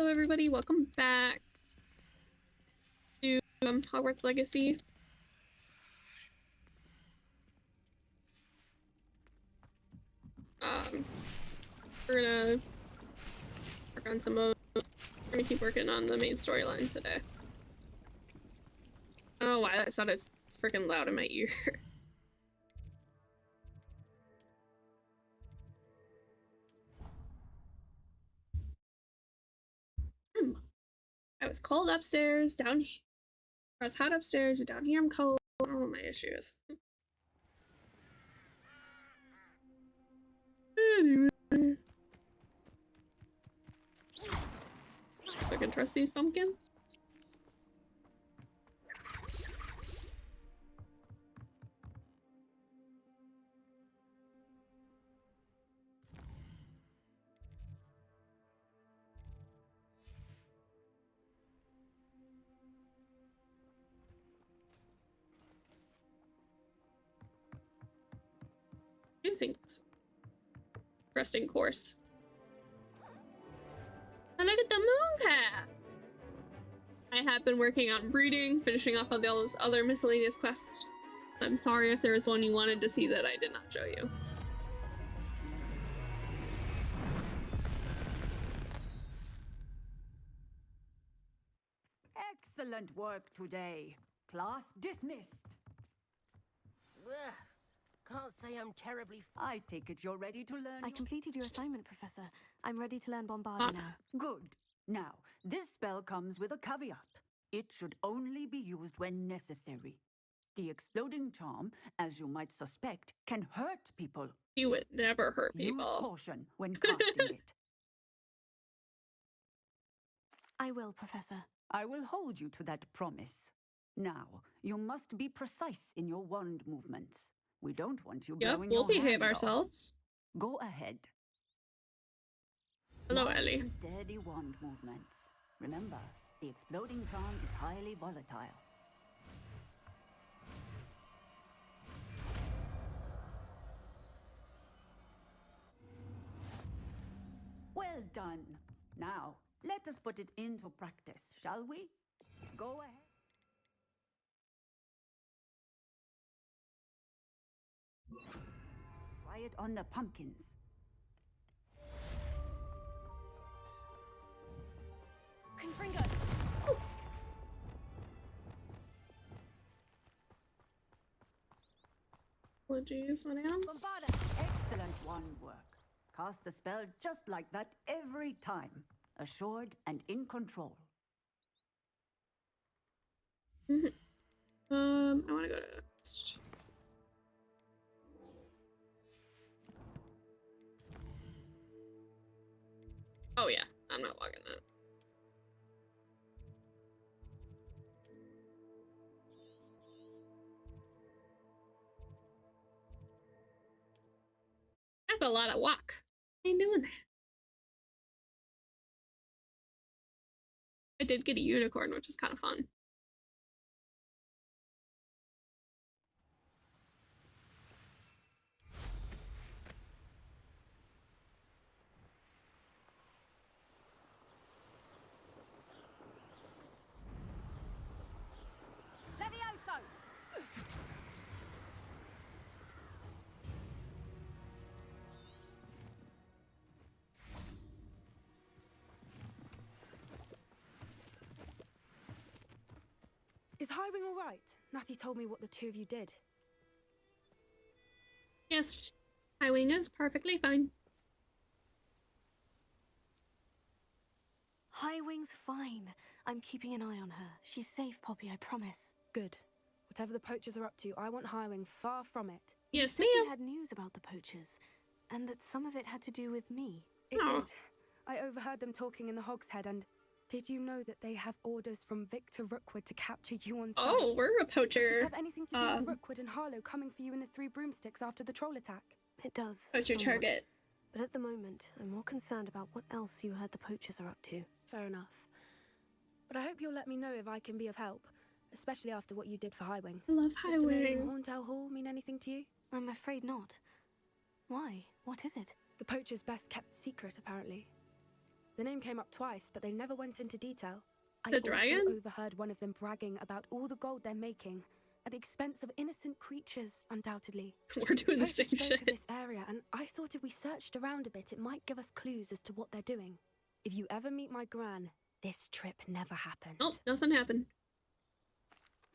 everybody, welcome back to Hogwarts Legacy. We're gonna work on some of. We're gonna keep working on the main storyline today. I don't know why that sounded freaking loud in my ear. I was cold upstairs, down here. I was hot upstairs, down here I'm cold. I don't know what my issue is. Anyway. I can trust these pumpkins. I do think so. Interesting course. And look at the moon cap! I have been working on breeding, finishing off all those other miscellaneous quests. So I'm sorry if there was one you wanted to see that I did not show you. Excellent work today. Class dismissed. Ugh. Can't say I'm terribly. I take it you're ready to learn. I completed your assignment, Professor. I'm ready to learn Bombardier now. Good. Now, this spell comes with a caveat. It should only be used when necessary. The exploding charm, as you might suspect, can hurt people. You would never hurt people. Use caution when casting it. I will, Professor. I will hold you to that promise. Now, you must be precise in your wand movements. We don't want you blowing we'll your behave hand off. ourselves. Go ahead. Hello, Ellie. Steady wand movements. Remember, the exploding charm is highly volatile. Well done. Now, let us put it into practice, shall we? Go ahead. Try it on the pumpkins. Confringo! Apologies, madam. Bombardier! Excellent wand work. Cast the spell just like that every time. Assured and in control. I want to go to next. Oh yeah, I'm not logging that. That's a lot of walk. I ain't doing that. I did get a unicorn, which is kind of fun. Is Highwing all right? Natty told me what the two of you did. Yes, Highwing is perfectly fine. Highwing's fine. I'm keeping an eye on her. She's safe, Poppy, I promise. Good. Whatever the poachers are up to, I want Highwing far from it. Yes, Said ma'am. you had news about the poachers, and that some of it had to do with me. It Aw. did. I overheard them talking in the Hogshead, and did you know that they have orders from Victor Rookwood to capture you on sight? Oh, we're a Does poacher. this have anything to do with Rookwood and Harlow coming for you in the Three Broomsticks after the troll attack? It does. Poacher somewhat. target. But at the moment, I'm more concerned about what else you heard the poachers are up to. Fair enough. But I hope you'll let me know if I can be of help, especially after what you did for Highwing. I love Does the name Highwing. Horntail Hall mean anything to you? I'm afraid not. Why? What is it? The poacher's best kept secret, apparently. The name came up twice, but they never went into detail. I The dragon? also overheard one of them bragging about all the gold they're making, at the expense of innocent creatures, undoubtedly. We're doing the Poacher same spoke of shit. this area, and I thought if we searched around a bit, it might give us clues as to what they're doing. If you ever meet my gran, this trip never happened. Oh, nothing happened.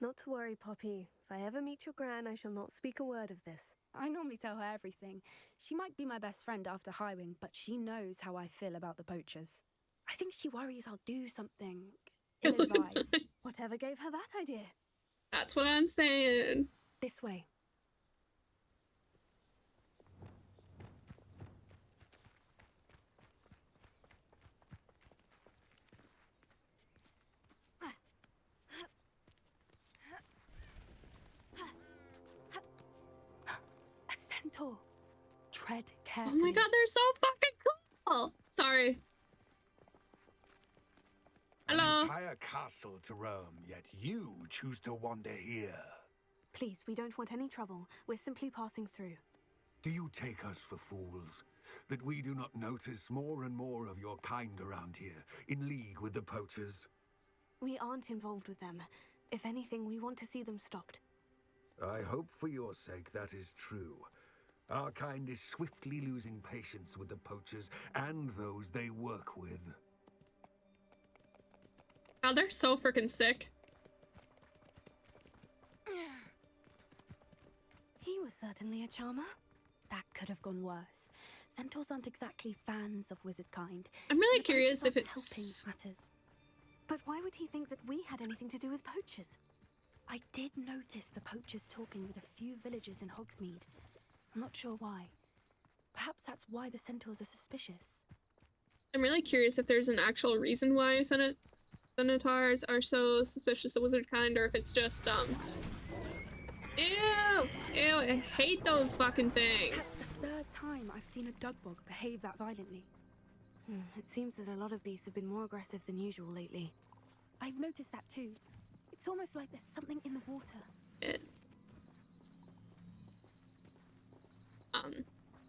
Not to worry, Poppy. If I ever meet your gran, I shall not speak a word of this. I normally tell her everything. She might be my best friend after Highwing, but she knows how I feel about the poachers. I think she worries I'll do something ill-advised. Whatever gave her that idea? That's what I'm saying. This way. A centaur. Tread Oh carefully. my god, they're so fucking cool! Sorry. Hello. An entire castle to roam, yet you choose to wander here. Please, we don't want any trouble. We're simply passing through. Do you take us for fools? That we do not notice more and more of your kind around here, in league with the poachers? We aren't involved with them. If anything, we want to see them stopped. I hope for your sake that is true. Our kind is swiftly losing patience with the poachers and those they work with. God, they're so freaking sick. He was certainly a charmer. That could have gone worse. Centaurs aren't exactly fans of wizard kind. I'm really The curious poachers if aren't it's... helping matters. But why would he think that we had anything to do with poachers? I did notice the poachers talking with a few villagers in Hogsmeade. I'm not sure why. Perhaps that's why the centaurs are suspicious. I'm really curious if there's an actual reason why Centaurs are so suspicious of wizard kind, or if it's just, Ew! Ew, I hate those fucking That's things. the third time I've seen a dugbog behave that violently. It seems that a lot of beasts have been more aggressive than usual lately. I've noticed that too. It's almost like there's something in the water.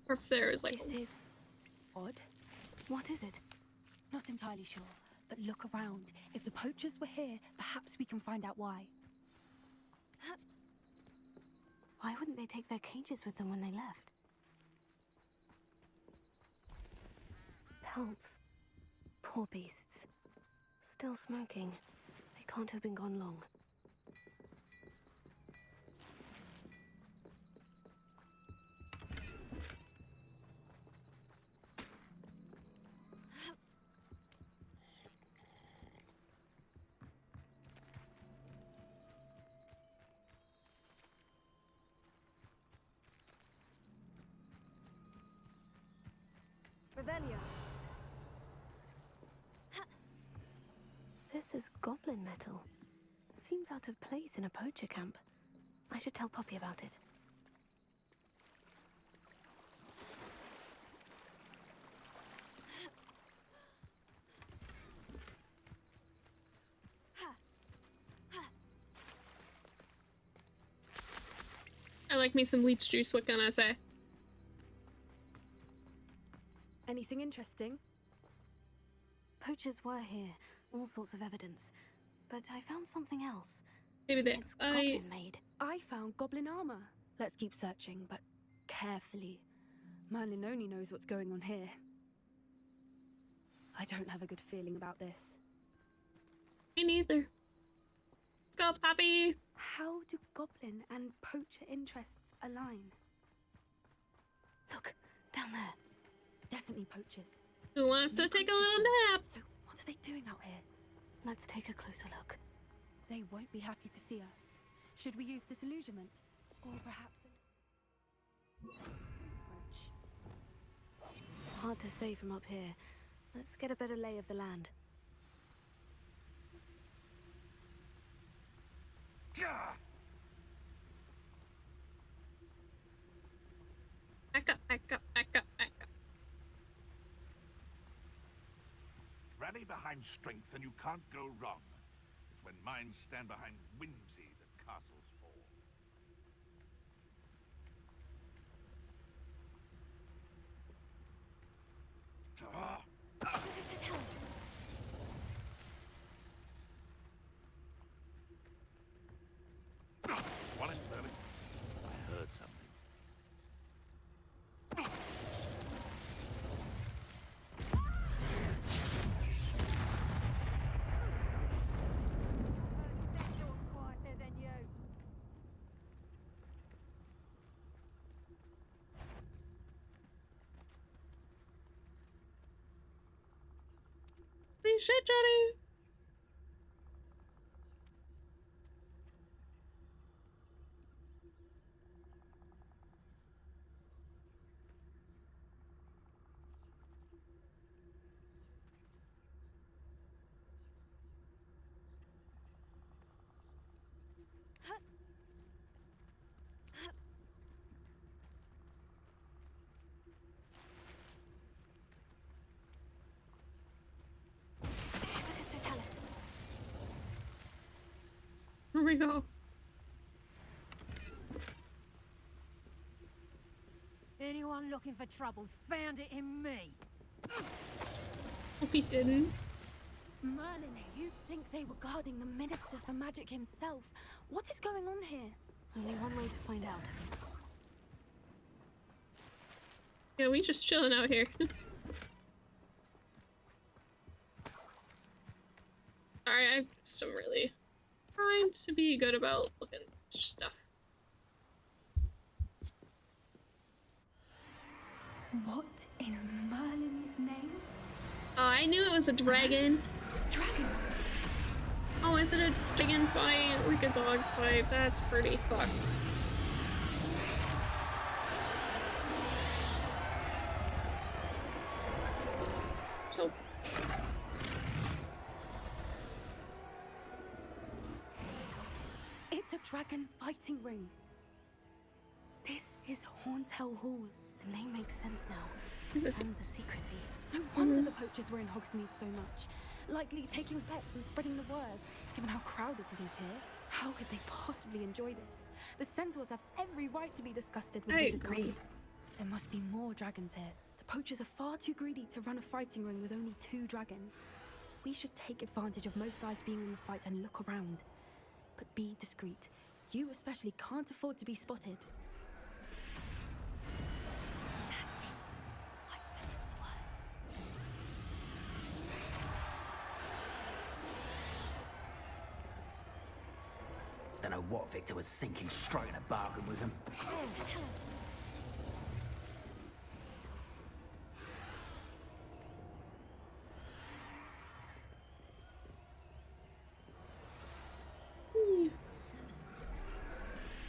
Or if there is like... This is odd. What is it? Not entirely sure, but look around. If the poachers were here, perhaps we can find out why. Why wouldn't they take their cages with them when they left? Pelts. Poor beasts. Still smoking. They can't have been gone long. Revelio. This is goblin metal. Seems out of place in a poacher camp. I should tell Poppy about it. I like me some leech juice, what can I say? Anything interesting? Poachers were here, all sorts of evidence. But I found something else. Maybe they... It's goblin made. I found goblin armor. Let's keep searching, but carefully. Merlin only knows what's going on here. I don't have a good feeling about this. Me neither. Let's go, Poppy! How do goblin and poacher interests align? Look, down there. Definitely poachers. Who wants to take a little nap? So what are they doing out here? Let's take a closer look. They won't be happy to see us. Should we use disillusionment? Or perhaps a approach? Hard to say from up here. Let's get a better lay of the land. Back up, back up, back up, back up. Rally behind strength and you can't go wrong. It's when minds stand behind whimsy that castles fall. What is to tell us? Holy shit, Johnny! Here we go. Anyone looking for troubles found it in me. We didn't. Merlin, you'd think they were guarding the Minister for Magic himself. What is going on here? Only one way to find out. Yeah, we just chilling out here. Sorry, I just am really trying to be good about looking at stuff. What in Merlin's name? Oh, I knew it was a dragon. Dragons! Oh, is it a dragon fight? Like a dog fight? That's pretty fucked. So... It's a dragon fighting ring. This is Hauntel Hall. The name makes sense now. This- And the secrecy. No wonder the poachers were in Hogsmeade so much. Likely taking bets and spreading the word. Given how crowded it is here, how could they possibly enjoy this? The centaurs have every right to be disgusted with I Wizard agree. Guardian. There must be more dragons here. The poachers are far too greedy to run a fighting ring with only 2 dragons. We should take advantage of most eyes being on the fight and look around. But be discreet. You especially can't afford to be spotted. That's it. I bet it's the word. Don't know what Victor was thinking, striking a bargain with him. Tell us.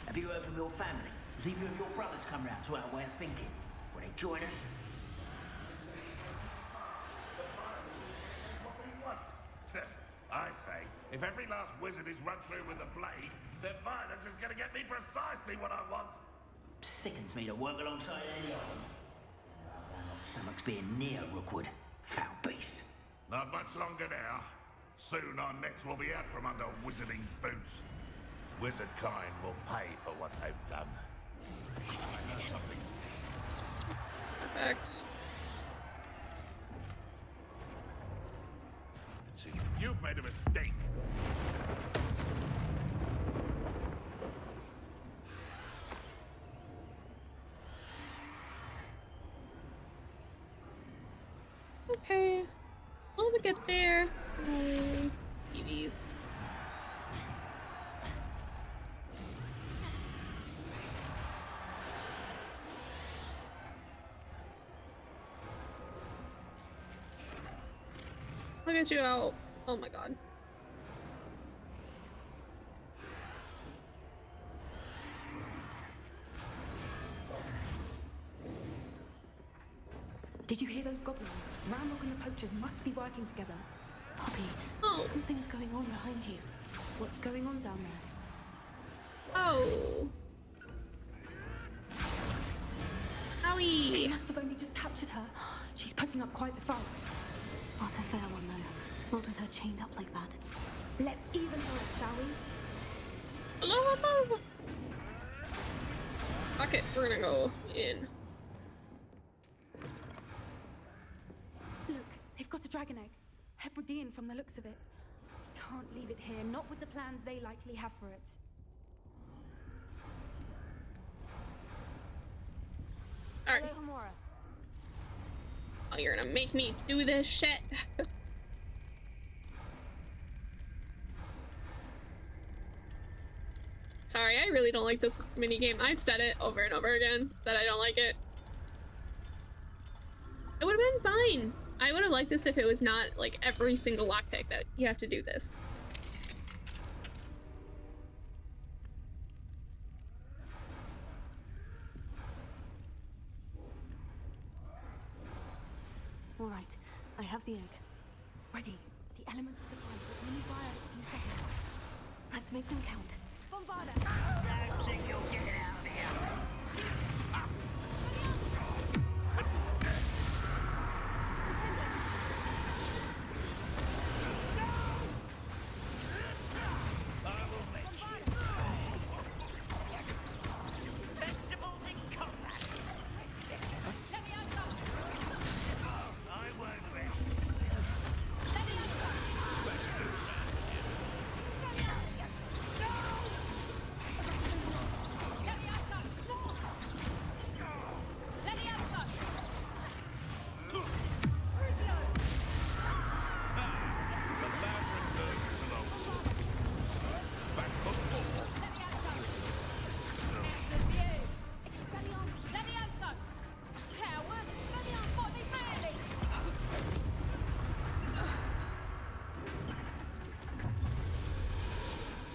Have you heard from your family? Has either of your brothers come round to our way of thinking? Will they join us? What we want. I say, if every last wizard is run through with a blade, then violence is going to get me precisely what I want. Sickens me to work alongside any of them. Stomach's being near Rookwood. Foul beast. Not much longer now. Soon our necks will be out from under wizarding boots. Wizard kind will pay for what they've done. I heard something. Perfect. You've made a mistake. Okay. Will we get there? EVs. Look at you out. Oh my god. Did you hear those goblins? Ramrock and the poachers must be working together. Poppy, Oh. something's going on behind you. What's going on down there? Oh. They Howie. must have only just captured her. She's putting up quite the fight. Not a fair one, though. Not with her chained up like that. Let's even her up, shall we? Hello. Okay, we're gonna go in. Look, they've got a dragon egg. Hebridean from the looks of it. Can't leave it here, not with the plans they likely have for it. Alright. Hello, Hamora. Oh, you're gonna make me do this shit. Sorry, I really don't like this minigame. I've said it over and over again that I don't like it. It would have been fine I would have liked this if it was not like every single lockpick that you have to do this. All right, I have the egg. Ready. The elements of surprise will only buy us a few seconds. Let's make them count. Don't think you'll get out of here. Vegetables in combat. I won't rest.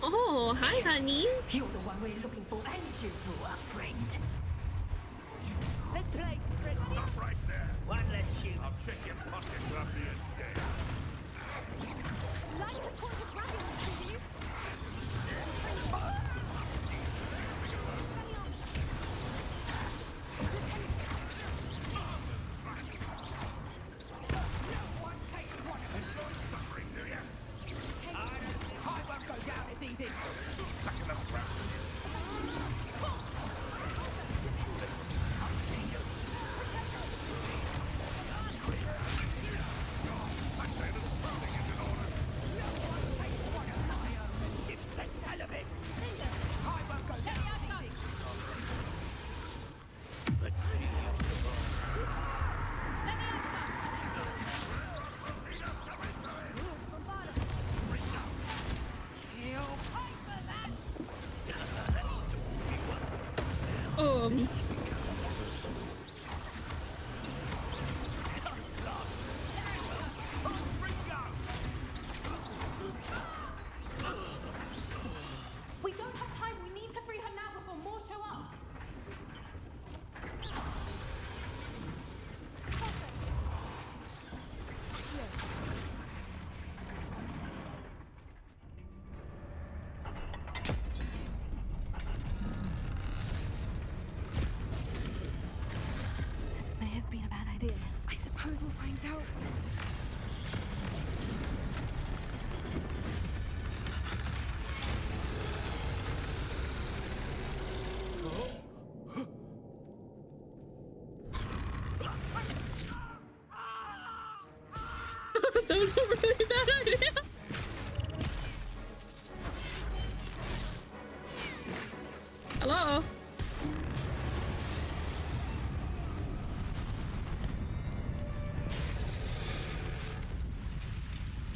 Oh, hi, honey. You're the one we're looking for, and you brought a friend. Let's play. Stop right there. One less shoot. I'll check your pockets after you're dead. Like a toy dragon, do you? We don't have time. We need to free her now before more show up. This may have been a bad idea. I suppose we'll find out. That was a really bad idea. Hello?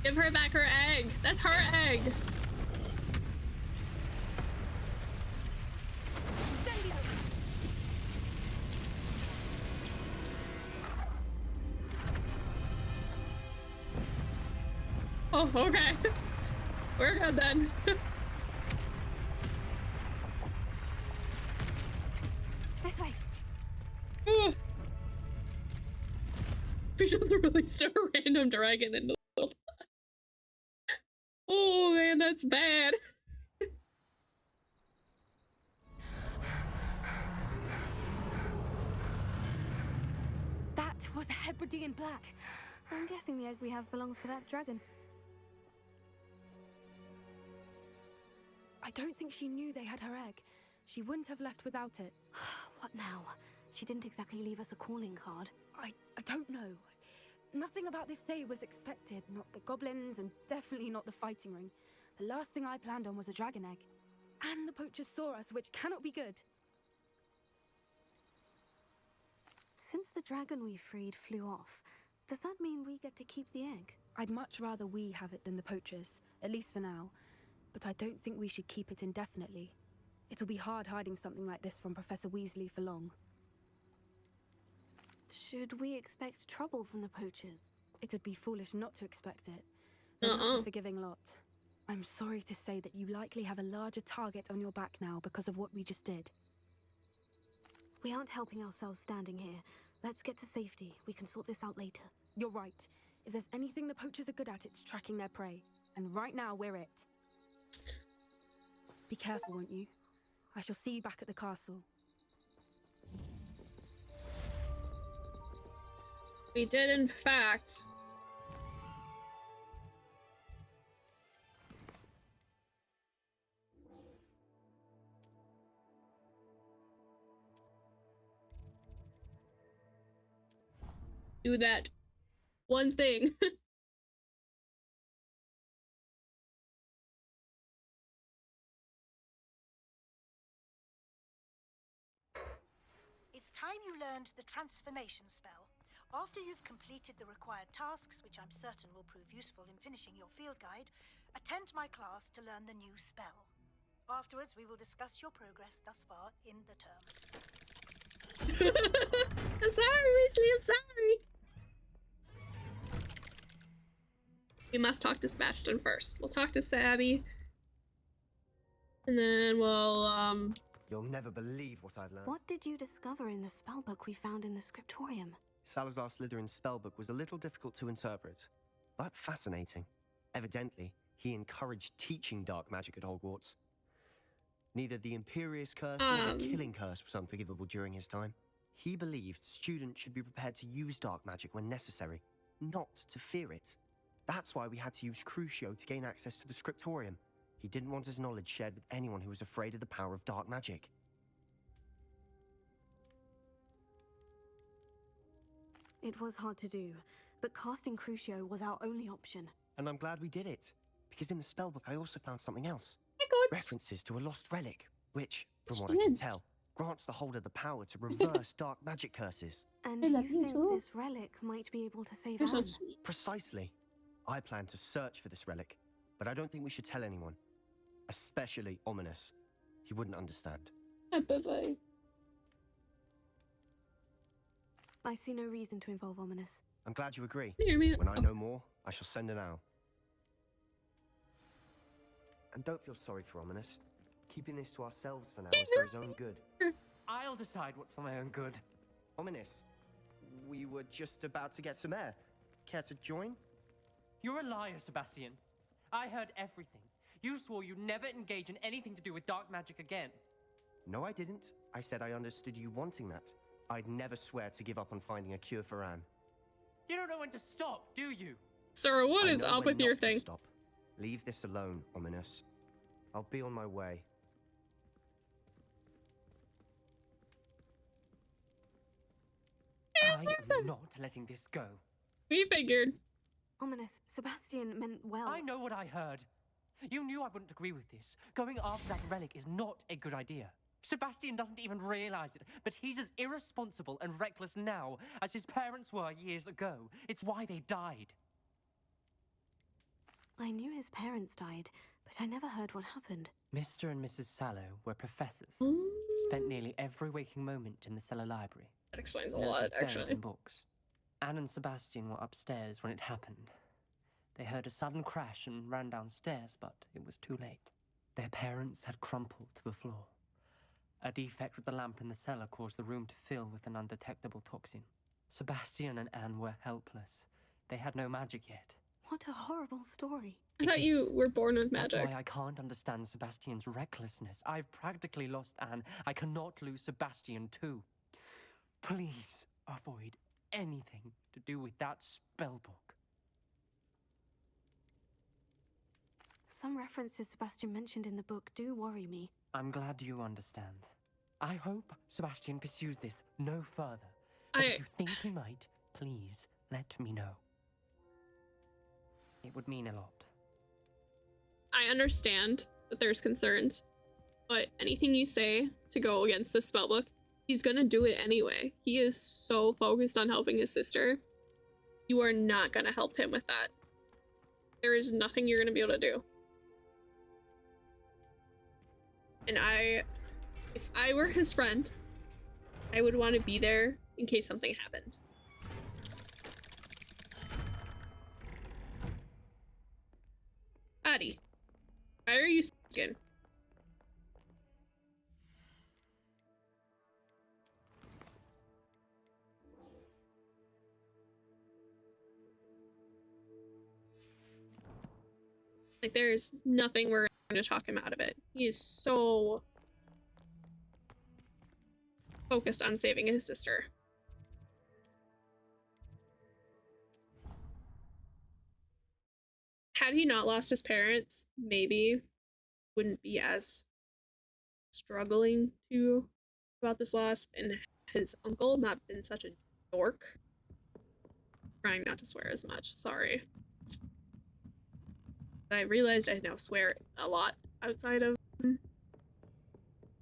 Give her back her egg. That's her egg. Oh, okay. We're good then. This way. Ooh. We just released a random dragon into the world. Oh man, that's bad. That was a Hebridean black. I'm guessing the egg we have belongs to that dragon. I don't think she knew they had her egg. She wouldn't have left without it. What now? She didn't exactly leave us a calling card. I don't know. Nothing about this day was expected. Not the goblins, and definitely not the fighting ring. The last thing I planned on was a dragon egg. And the poachers saw us, which cannot be good. Since the dragon we freed flew off, does that mean we get to keep the egg? I'd much rather we have it than the poachers, at least for now. But I don't think we should keep it indefinitely. It'll be hard hiding something like this from Professor Weasley for long. Should we expect trouble from the poachers? It'd be foolish not to expect it. They're not a forgiving lot. I'm sorry to say that you likely have a larger target on your back now because of what we just did. We aren't helping ourselves standing here. Let's get to safety. We can sort this out later. You're right. If there's anything the poachers are good at, it's tracking their prey. And right now, we're it. Be careful, won't you? I shall see you back at the castle. We did, in fact. Do that one thing. It's time you learned the transformation spell. After you've completed the required tasks, which I'm certain will prove useful in finishing your field guide, attend my class to learn the new spell. Afterwards, we will discuss your progress thus far in the term. I'm sorry, Weasley, I'm sorry. We must talk to Sebastian first. We'll talk to Sabby. And then we'll, You'll never believe what I've learned. What did you discover in the spellbook we found in the scriptorium? Salazar Slytherin's spellbook was a little difficult to interpret, but fascinating. Evidently, he encouraged teaching dark magic at Hogwarts. Neither the Imperious Curse nor the Killing Curse was unforgivable during his time. He believed students should be prepared to use dark magic when necessary, not to fear it. That's why we had to use Crucio to gain access to the scriptorium. He didn't want his knowledge shared with anyone who was afraid of the power of dark magic. It was hard to do, but casting Crucio was our only option. And I'm glad we did it, because in the spellbook I also found something else. References to a lost relic, which, from what I can tell, grants the holder the power to reverse dark magic curses. And you think this relic might be able to save Anne? Precisely. I plan to search for this relic, but I don't think we should tell anyone. Especially Ominous. He wouldn't understand. Bye-bye. I see no reason to involve Ominous. I'm glad you agree. When I know more, I shall send an owl. And don't feel sorry for Ominous. Keeping this to ourselves for now is for his own good. I'll decide what's for my own good. Ominous, we were just about to get some air. Care to join? You're a liar, Sebastian. I heard everything. You swore you'd never engage in anything to do with dark magic again. No, I didn't. I said I understood you wanting that. I'd never swear to give up on finding a cure for Anne. You don't know when to stop, do you? Sir, what is up with your thing? Stop. Leave this alone, Ominous. I'll be on my way. I am not letting this go. We figured. Ominous, Sebastian meant well. I know what I heard. You knew I wouldn't agree with this. Going after that relic is not a good idea. Sebastian doesn't even realize it, but he's as irresponsible and reckless now as his parents were years ago. It's why they died. I knew his parents died, but I never heard what happened. Mr. and Mrs. Sallow were professors. Spent nearly every waking moment in the cellar library. That explains a lot, actually. In books. Anne and Sebastian were upstairs when it happened. They heard a sudden crash and ran downstairs, but it was too late. Their parents had crumpled to the floor. A defect with the lamp in the cellar caused the room to fill with an undetectable toxin. Sebastian and Anne were helpless. They had no magic yet. What a horrible story. I thought you were born with magic. That's why I can't understand Sebastian's recklessness. I've practically lost Anne. I cannot lose Sebastian too. Please avoid anything to do with that spellbook. Some references Sebastian mentioned in the book do worry me. I'm glad you understand. I hope Sebastian pursues this no further. But if you think he might, please let me know. It would mean a lot. I understand that there's concerns, but anything you say to go against the spellbook, he's gonna do it anyway. He is so focused on helping his sister. You are not gonna help him with that. There is nothing you're gonna be able to do. And if I were his friend, I would want to be there in case something happened. Hattie, why are you skin? Like, there's nothing we're going to talk him out of it. He is so focused on saving his sister. Had he not lost his parents, maybe wouldn't be as struggling to about this loss, and his uncle not been such a dork. Trying not to swear as much, sorry. I realized I now swear a lot outside of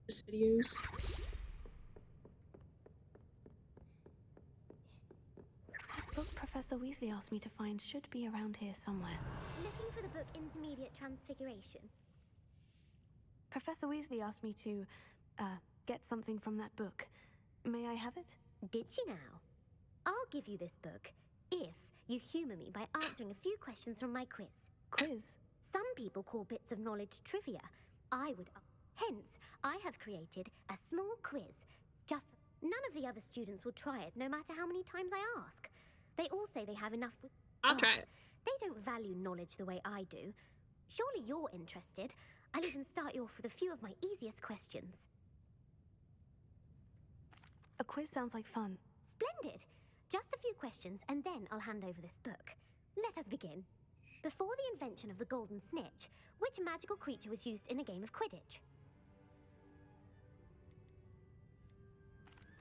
just videos. That book Professor Weasley asked me to find should be around here somewhere. Looking for the book Intermediate Transfiguration. Professor Weasley asked me to, get something from that book. May I have it? Did she now? I'll give you this book if you humor me by answering a few questions from my quiz. Quiz? Some people call bits of knowledge trivia. I would. Hence, I have created a small quiz. None of the other students will try it, no matter how many times I ask. They all say they have enough. I'll try it. They don't value knowledge the way I do. Surely you're interested. I'll even start you off with a few of my easiest questions. A quiz sounds like fun. Splendid! Just a few questions, and then I'll hand over this book. Let us begin. Before the invention of the golden snitch, which magical creature was used in a game of Quidditch?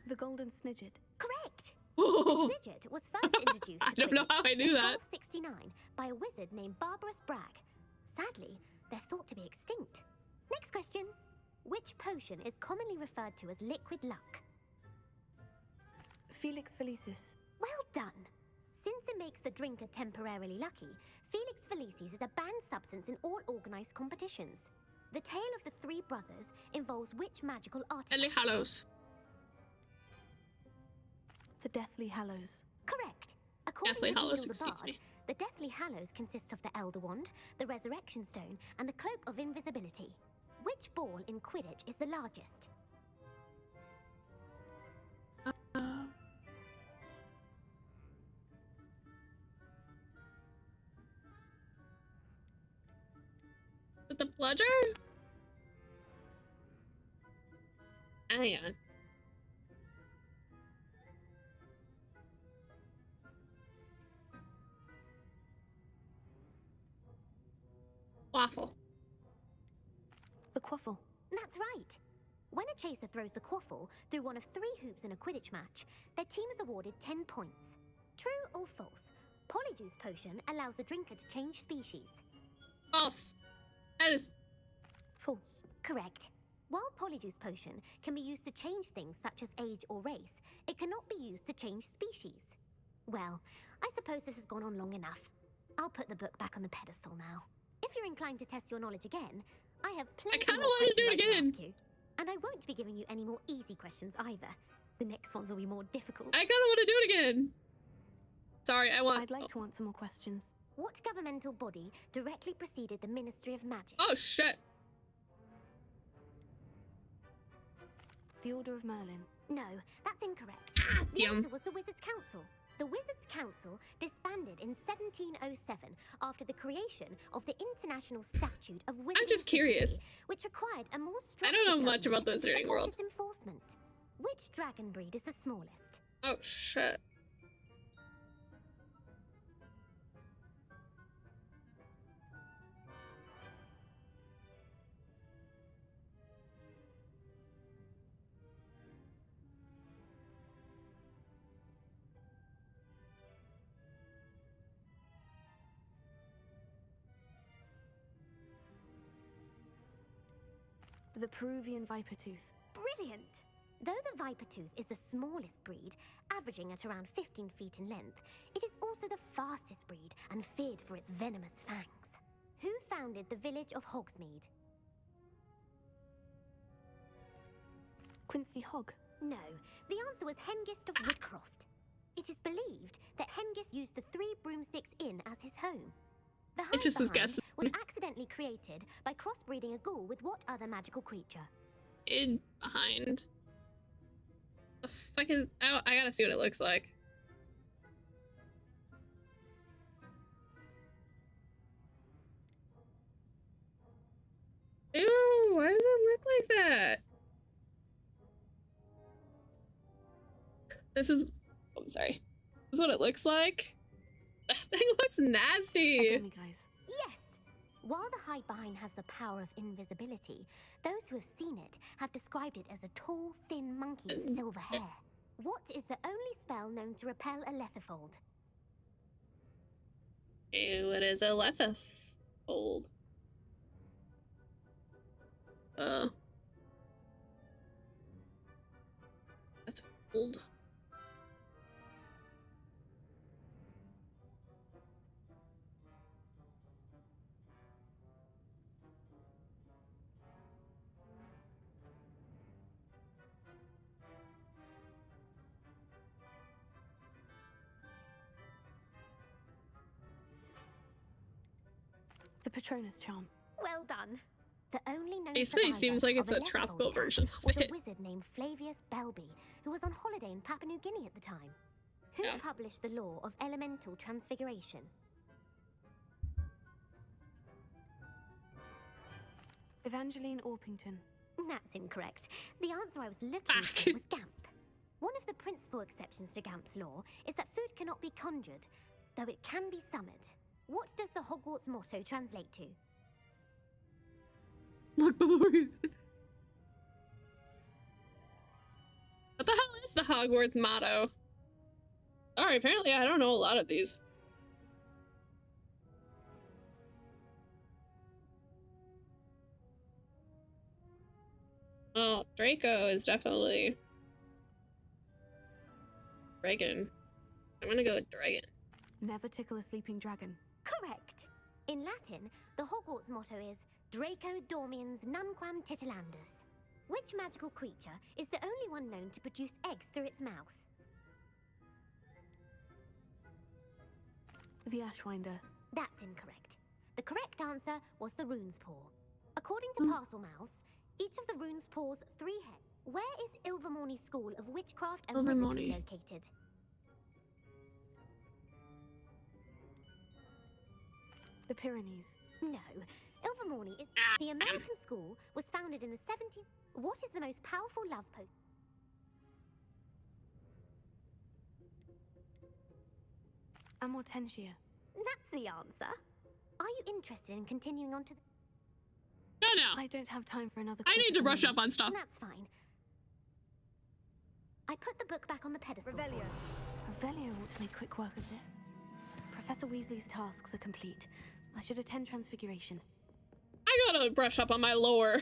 The golden snidget. Correct! The snidget was first introduced to I don't know how I knew that. 1269 by a wizard named Barbarous Bragg. Sadly, they're thought to be extinct. Next question. Which potion is commonly referred to as liquid luck? Felix Felicis. Well done. Since it makes the drinker temporarily lucky, Felix Felicis is a banned substance in all organized competitions. The tale of the three brothers involves which magical artifact? Deathly Hallows. The Deathly Hallows. Correct. According Deathly to Hallows, Beedle the excuse Bard, me. the Deathly Hallows consists of the Elder Wand, the Resurrection Stone, and the Cloak of Invisibility. Which ball in Quidditch is the largest? With the bludger? Hang on. Waffle. The quaffle. That's right. When a chaser throws the quaffle through one of 3 hoops in a Quidditch match, their team is awarded 10 points. True or false? Polyjuice Potion allows the drinker to change species. False. That is false. Correct. While Polyjuice Potion can be used to change things such as age or race, it cannot be used to change species. Well, I suppose this has gone on long enough. I'll put the book back on the pedestal now. If you're inclined to test your knowledge again, I have plenty more want to do questions it I can again. ask you. And I won't be giving you any more easy questions either. The next ones will be more difficult. I kind of want to do it again. Sorry, I'd like to answer more questions. What governmental body directly preceded the Ministry of Magic? Oh, shit. The Order of Merlin. No, that's incorrect. The answer was the Wizards' Council. The Wizards' Council disbanded in 1707 after the creation of the International Statute of Wizarding I'm just curious. Secrecy, which required a more I structured don't know much about the government to Wizarding support world. its enforcement. Which dragon breed is the smallest? Oh, shit. The Peruvian viper tooth. Brilliant! Though the viper tooth is the smallest breed, averaging at around 15 feet in length, it is also the fastest breed and feared for its venomous fangs. Who founded the village of Hogsmeade? Quincy Hogg. No, the answer was Hengist of Woodcroft. It is believed that Hengist used the 3 Broomsticks Inn as his home. The It just was Hive guessing. was was accidentally created by crossbreeding a ghoul with what other magical creature? In behind. The fuck is... I gotta see what it looks like. Ew, why does it look like that? This is... I'm sorry. This is what it looks like. That thing looks nasty. Again, guys. Yes! While the hide behind has the power of invisibility, those who have seen it have described it as a tall, thin monkey with silver hair. What is the only spell known to repel a letherfold? Ew, it is a letherfold. Letherfold. The Patronus charm. Well done. The only known Basically, it survivor seems like it's of a tropical letherfold version attack of was it. a wizard named Flavius Belby, who was on holiday in Papua New Guinea at the time. Who published the law of elemental transfiguration? Evangeline Orpington. That's incorrect. The answer I was looking for was Gamp. One of the principal exceptions to Gamp's law is that food cannot be conjured, though it can be summoned. What does the Hogwarts motto translate to? Look before you. What the hell is the Hogwarts motto? Sorry, apparently I don't know a lot of these. Oh, Draco is definitely dragon. I'm gonna go with dragon. Never tickle a sleeping dragon. Correct. In Latin, the Hogwarts motto is Draco dormiens nunquam titilandus. Which magical creature is the only one known to produce eggs through its mouth? The Ashwinder. That's incorrect. The correct answer was the rune's paw. According to parcel mouths, each of the rune's paw's 3 heads. Where is Ilvermorny School of Witchcraft and Wizardry located? The Pyrenees. No. Ilvermorny is... The American school was founded in the 17th... What is the most powerful love potion? Amortentia. That's the answer. Are you interested in continuing on to the... No. I don't have time for another I need to brush up on stuff. That's fine. I put the book back on the pedestal. Revelio ought to make quick work of this. Professor Weasley's tasks are complete. I should attend Transfiguration. I gotta brush up on my lore.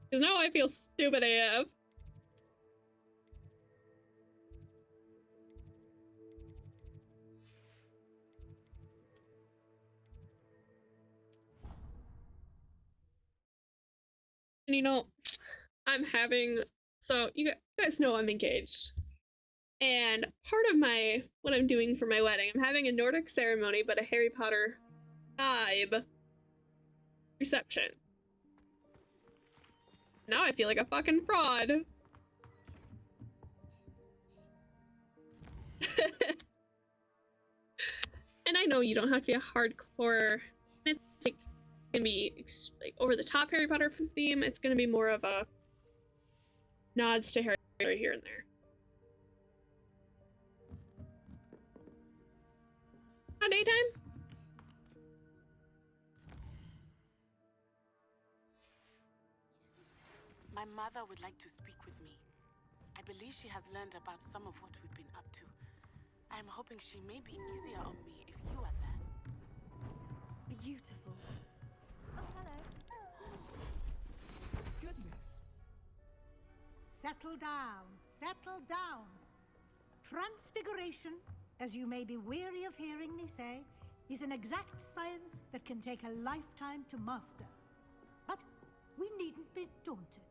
Because now I feel stupid AF. And you know, I'm having... So, you guys know I'm engaged. And part of what I'm doing for my wedding, I'm having a Nordic ceremony, but a Harry Potter vibe reception. Now I feel like a fucking fraud. And I know you don't have to be a hardcore. It's like gonna be like over the top Harry Potter theme. It's gonna be more of a nods to Harry Potter here and there. On daytime? My mother would like to speak with me. I believe she has learned about some of what we've been up to. I am hoping she may be easier on me if you are there. Beautiful. Oh, hello. Goodness. Settle down. Settle down. Transfiguration, as you may be weary of hearing me say, is an exact science that can take a lifetime to master. But we needn't be daunted.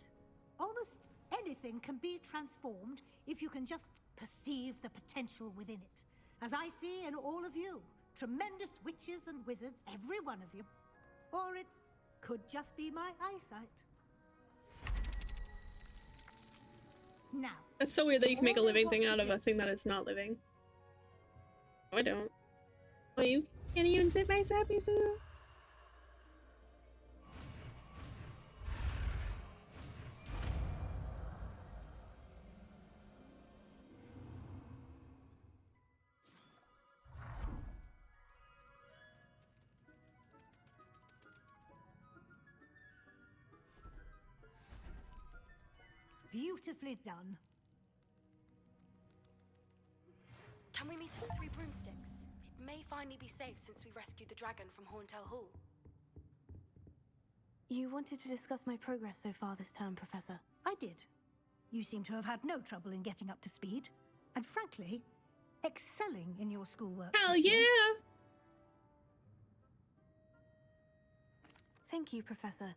Almost anything can be transformed if you can just perceive the potential within it. As I see in all of you, tremendous witches and wizards, every one of you. Or it could just be my eyesight. Now, That's so weird that you can make a living thing out of a thing that is not living. No, I don't. Oh, you can't even sit by Sappy Sue? beautifully done. Can we meet at the Three Broomsticks? It may finally be safe since we rescued the dragon from Horntail Hall. You wanted to discuss my progress so far this term, Professor. I did. You seem to have had no trouble in getting up to speed. And frankly, excelling in your schoolwork. Hell yeah! Thank you, Professor.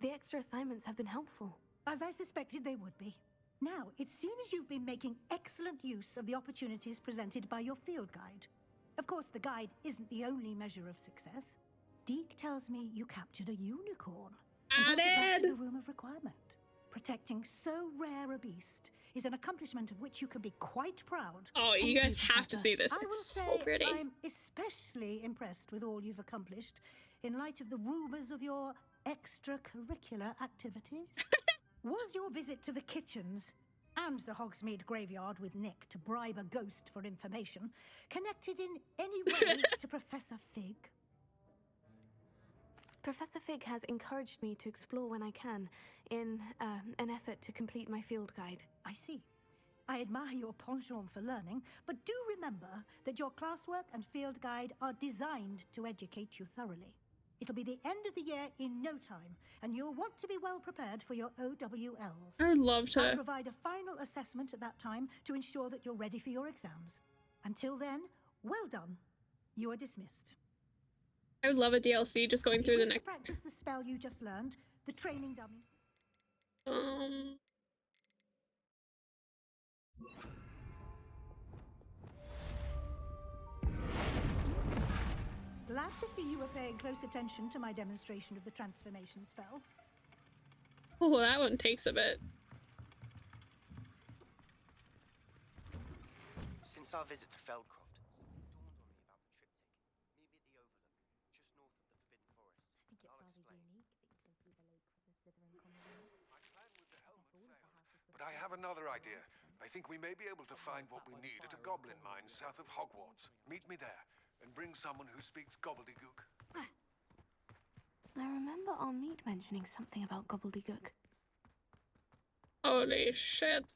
The extra assignments have been helpful. As I suspected they would be. Now, it seems you've been making excellent use of the opportunities presented by your field guide. Of course, the guide isn't the only measure of success. Deke tells me you captured a unicorn. And brought it back to the Room of Requirement. Protecting so rare a beast is an accomplishment of which you can be quite proud. Oh, you guys have to see this. It's so pretty. I'm especially impressed with all you've accomplished in light of the rumors of your extracurricular activities. Was your visit to the kitchens and the Hogsmeade graveyard with Nick to bribe a ghost for information connected in any way to Professor Fig? Professor Fig has encouraged me to explore when I can, in an effort to complete my field guide. I see. I admire your penchant for learning, but do remember that your classwork and field guide are designed to educate you thoroughly. It'll be the end of the year in no time, and you'll want to be well prepared for your OWLs. I would love to. I'll provide a final assessment at that time to ensure that you're ready for your exams. Until then, well done. You are dismissed. I would love a DLC just going through the next. Practice the spell you just learned, the training dummy. Glad to see you were paying close attention to my demonstration of the transformation spell. Oh, that one takes a bit. Since our visit to Feldcroft, something dawned on me about the triptych. Maybe at the Overlook, just north of the Forbidden Forest. I'll explain. But I have another idea. I think we may be able to find what we need at a goblin mine south of Hogwarts. Meet me there, and bring someone who speaks gobbledygook. I remember our meet mentioning something about gobbledygook. Holy shit.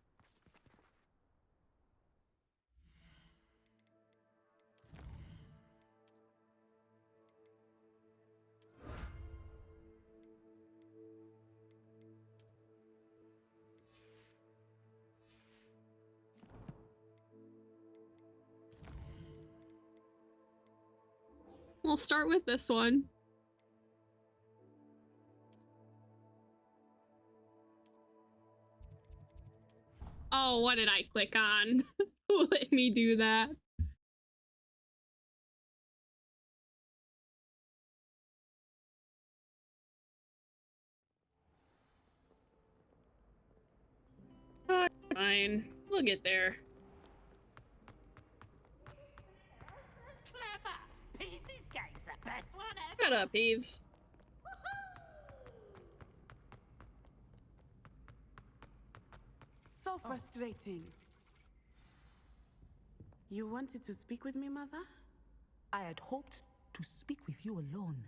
We'll start with this one. Oh, what did I click on? Who let me do that? Fine. We'll get there. Best one ever. Shut up, Eves. So frustrating. You wanted to speak with me, Mother? I had hoped to speak with you alone.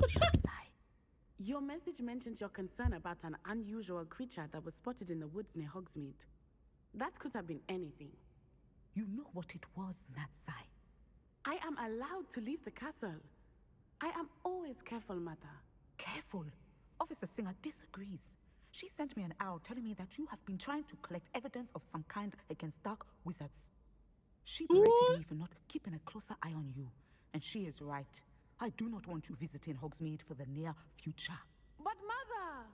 Your message mentioned your concern about an unusual creature that was spotted in the woods near Hogsmeade. That could have been anything. You know what it was, Natsai. I am allowed to leave the castle. I am always careful, Mother. Careful? Officer Singer disagrees. She sent me an owl telling me that you have been trying to collect evidence of some kind against dark wizards. She berated me for not keeping a closer eye on you. And she is right. I do not want you visiting Hogsmeade for the near future. But Mother!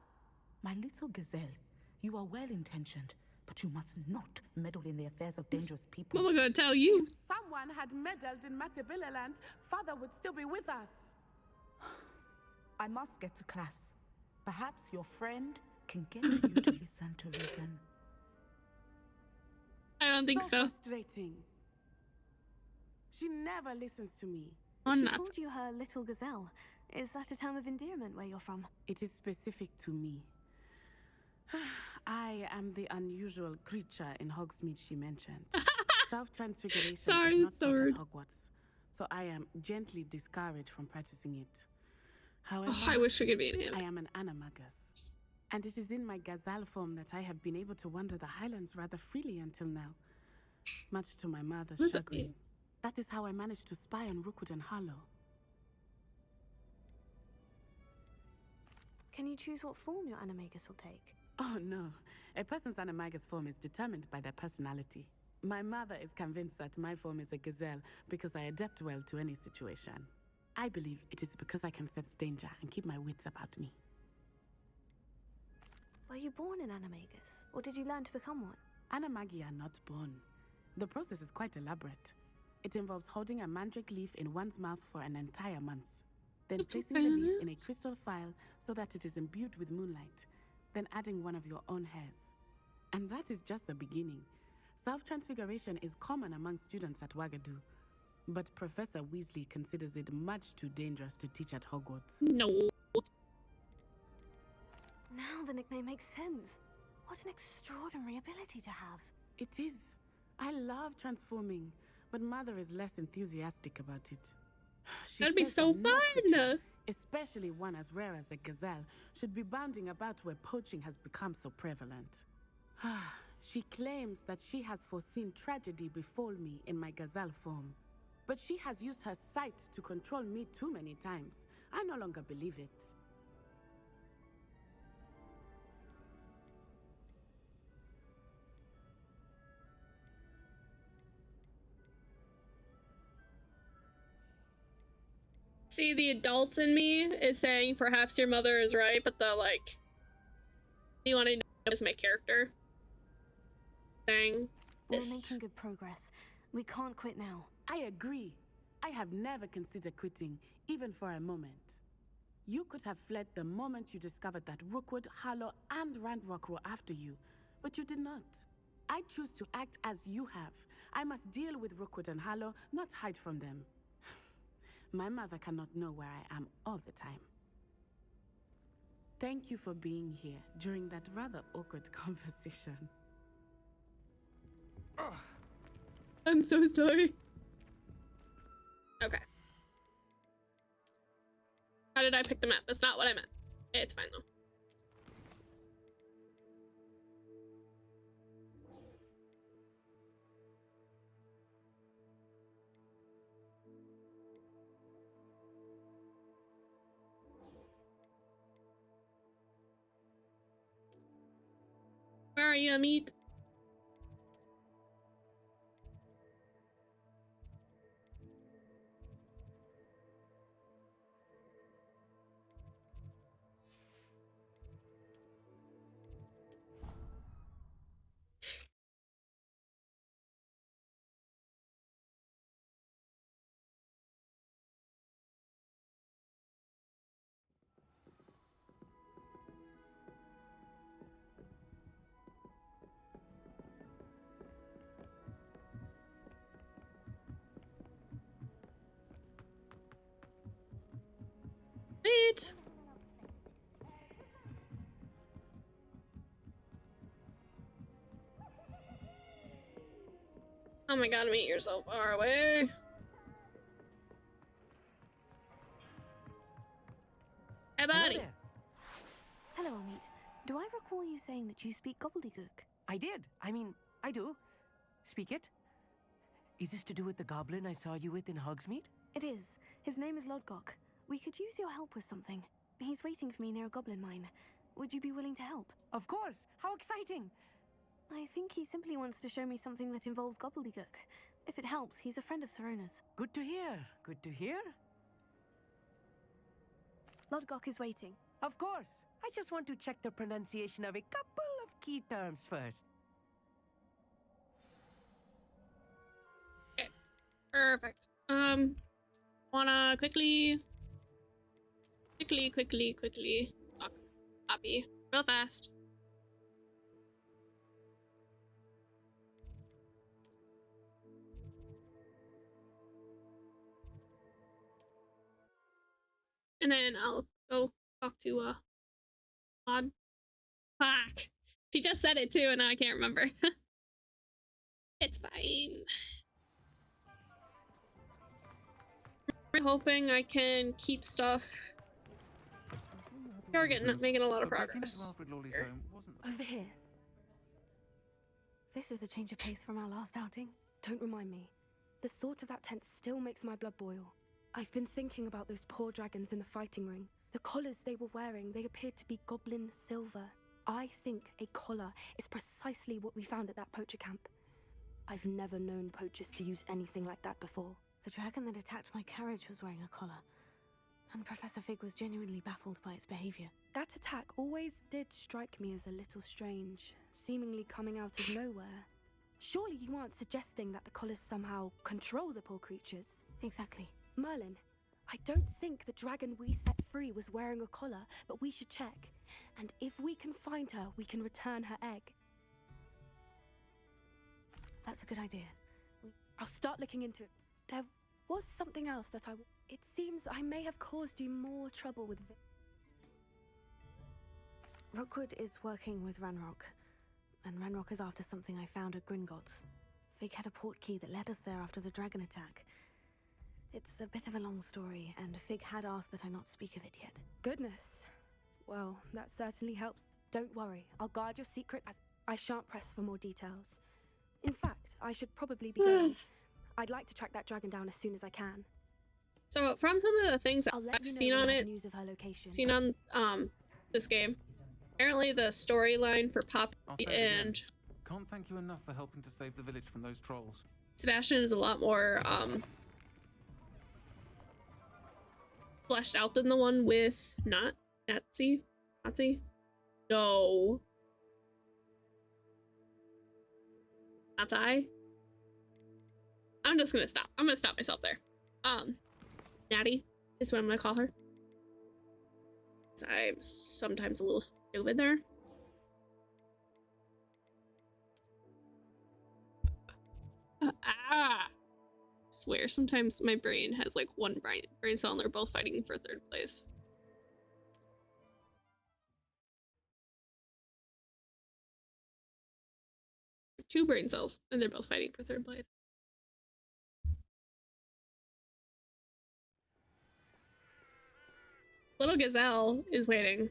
My little gazelle, you are well-intentioned, but you must not meddle in the affairs of dangerous people. What am I gonna tell you? If someone had meddled in Matabillaland, Father would still be with us. I must get to class. Perhaps your friend can get you to listen to reason. I don't think so. Frustrating. She never listens to me. She called you her little gazelle. Is that a term of endearment where you're from? It is specific to me. I am the unusual creature in Hogsmeade she mentioned. Self-transfiguration is not taught at Hogwarts, so I am gently discouraged from practicing it. However, I wish we could be in him. I am an animagus, and it is in my gazelle form that I have been able to wander the Highlands rather freely until now, much to my mother's chagrin. That is how I managed to spy on Rookwood and Harlow. Can you choose what form your animagus will take? Oh no, a person's animagus form is determined by their personality. My mother is convinced that my form is a gazelle because I adapt well to any situation. I believe it is because I can sense danger and keep my wits about me. Were you born an animagus, or did you learn to become one? Animagi are not born. The process is quite elaborate. It involves holding a mandrake leaf in one's mouth for an entire month, then placing the leaf in a crystal phial so that it is imbued with moonlight, then adding one of your own hairs. And that is just the beginning. Self-transfiguration is common among students at Wagadu, but Professor Weasley considers it much too dangerous to teach at Hogwarts. No. Now the nickname makes sense. What an extraordinary ability to have. It is. I love transforming, but Mother is less enthusiastic about it. That'd be so fun! Especially one as rare as a gazelle, should be bounding about where poaching has become so prevalent. She claims that she has foreseen tragedy befall me in my gazelle form. But she has used her sight to control me too many times. I no longer believe it. See, the adult in me is saying perhaps your mother is right, but the like, you want to know is my character saying We're this. making good progress. We can't quit now. I agree. I have never considered quitting, even for a moment. You could have fled the moment you discovered that Rookwood, Harlow, and Ranrock were after you, but you did not. I choose to act as you have. I must deal with Rookwood and Harlow, not hide from them. My mother cannot know where I am all the time. Thank you for being here during that rather awkward conversation. I'm so sorry. Okay. How did I pick the map? That's not what I meant. It's fine though. Where are you, Amit? Wait. Oh my god, Amit, you're so far away. Hey, buddy. Hello, Amit. Do I recall you saying that you speak gobbledygook? I did. I mean, I do. Speak it. Is this to do with the goblin I saw you with in Hogsmeade? It is. His name is Lodgok. We could use your help with something. He's waiting for me near a goblin mine. Would you be willing to help? Of course! How exciting! I think he simply wants to show me something that involves gobbledygook. If it helps, he's a friend of Serona's. Good to hear. Good to hear. Lodgok is waiting. Of course. I just want to check the pronunciation of a couple of key terms first. Okay. Perfect. Wanna quickly Quickly. Copy. Real fast. And then I'll go talk to Claude. Fuck. She just said it too, and I can't remember. It's fine. I'm hoping I can keep stuff. We're making a lot of progress. Over here. This is a change of pace from our last outing. Don't remind me. The thought of that tent still makes my blood boil. I've been thinking about those poor dragons in the fighting ring. The collars they were wearing, they appeared to be goblin silver. I think a collar is precisely what we found at that poacher camp. I've never known poachers to use anything like that before. The dragon that attacked my carriage was wearing a collar, and Professor Fig was genuinely baffled by its behavior. That attack always did strike me as a little strange, seemingly coming out of nowhere. Surely you aren't suggesting that the collars somehow control the poor creatures? Exactly. Merlin, I don't think the dragon we set free was wearing a collar, but we should check. And if we can find her, we can return her egg. That's a good idea. I'll start looking into it. There was something else that it seems I may have caused you more trouble with Rookwood is working with Ranrock, and Ranrock is after something I found at Gringotts. Fig had a port key that led us there after the dragon attack. It's a bit of a long story, and Fig had asked that I not speak of it yet. Goodness. Well, that certainly helps. Don't worry, I'll guard your secret as I shan't press for more details. In fact, I should probably be going. I'd like to track that dragon down as soon as I can. So from some of the things I've seen on it, seen on this game, apparently the storyline for Poppy and can't thank you enough for helping to save the village from those trolls. Sebastian is a lot more fleshed out than the one with Nazi? No. Nazi? I'm just gonna stop. I'm gonna stop myself there. Natty is what I'm gonna call her. I'm sometimes a little stupid there. Swear, sometimes my brain has like one brain cell and they're both fighting for third place. Two brain cells and they're both fighting for third place. Little Gazelle is waiting.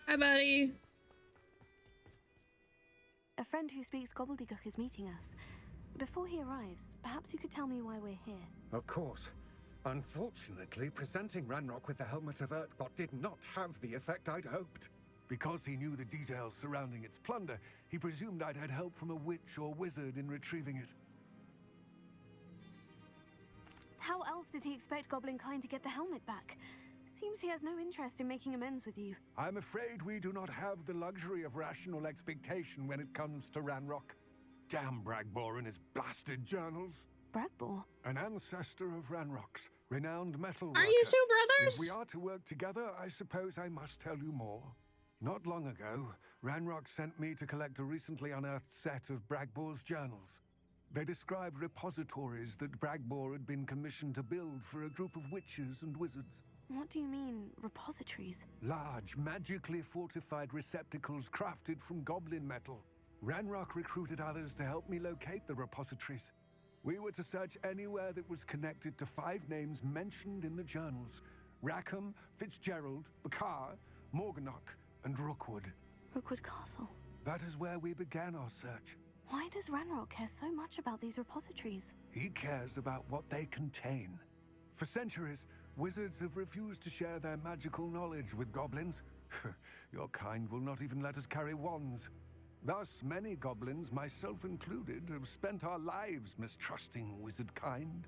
Hi, buddy. A friend who speaks gobbledygook is meeting us. Before he arrives, perhaps you could tell me why we're here. Of course. Unfortunately, presenting Ranrock with the Helmet of Urtkot did not have the effect I'd hoped. Because he knew the details surrounding its plunder, he presumed I'd had help from a witch or wizard in retrieving it. How else did he expect Goblinkind to get the helmet back? Seems he has no interest in making amends with you. I'm afraid we do not have the luxury of rational expectation when it comes to Ranrock. Damn Bragbor and his blasted journals. Bragbor? An ancestor of Ranrock's, renowned metal worker. Are you two brothers? If we are to work together, I suppose I must tell you more. Not long ago, Ranrock sent me to collect a recently unearthed set of Bragbor's journals. They described repositories that Bragbor had been commissioned to build for a group of witches and wizards. What do you mean, repositories? Large, magically fortified receptacles crafted from goblin metal. Ranrock recruited others to help me locate the repositories. We were to search anywhere that was connected to 5 names mentioned in the journals. Rackham, Fitzgerald, Bakar, Morganach, and Rookwood. Rookwood Castle. That is where we began our search. Why does Ranrock care so much about these repositories? He cares about what they contain. For centuries, wizards have refused to share their magical knowledge with goblins. Your kind will not even let us carry wands. Thus, many goblins, myself included, have spent our lives mistrusting wizard kind.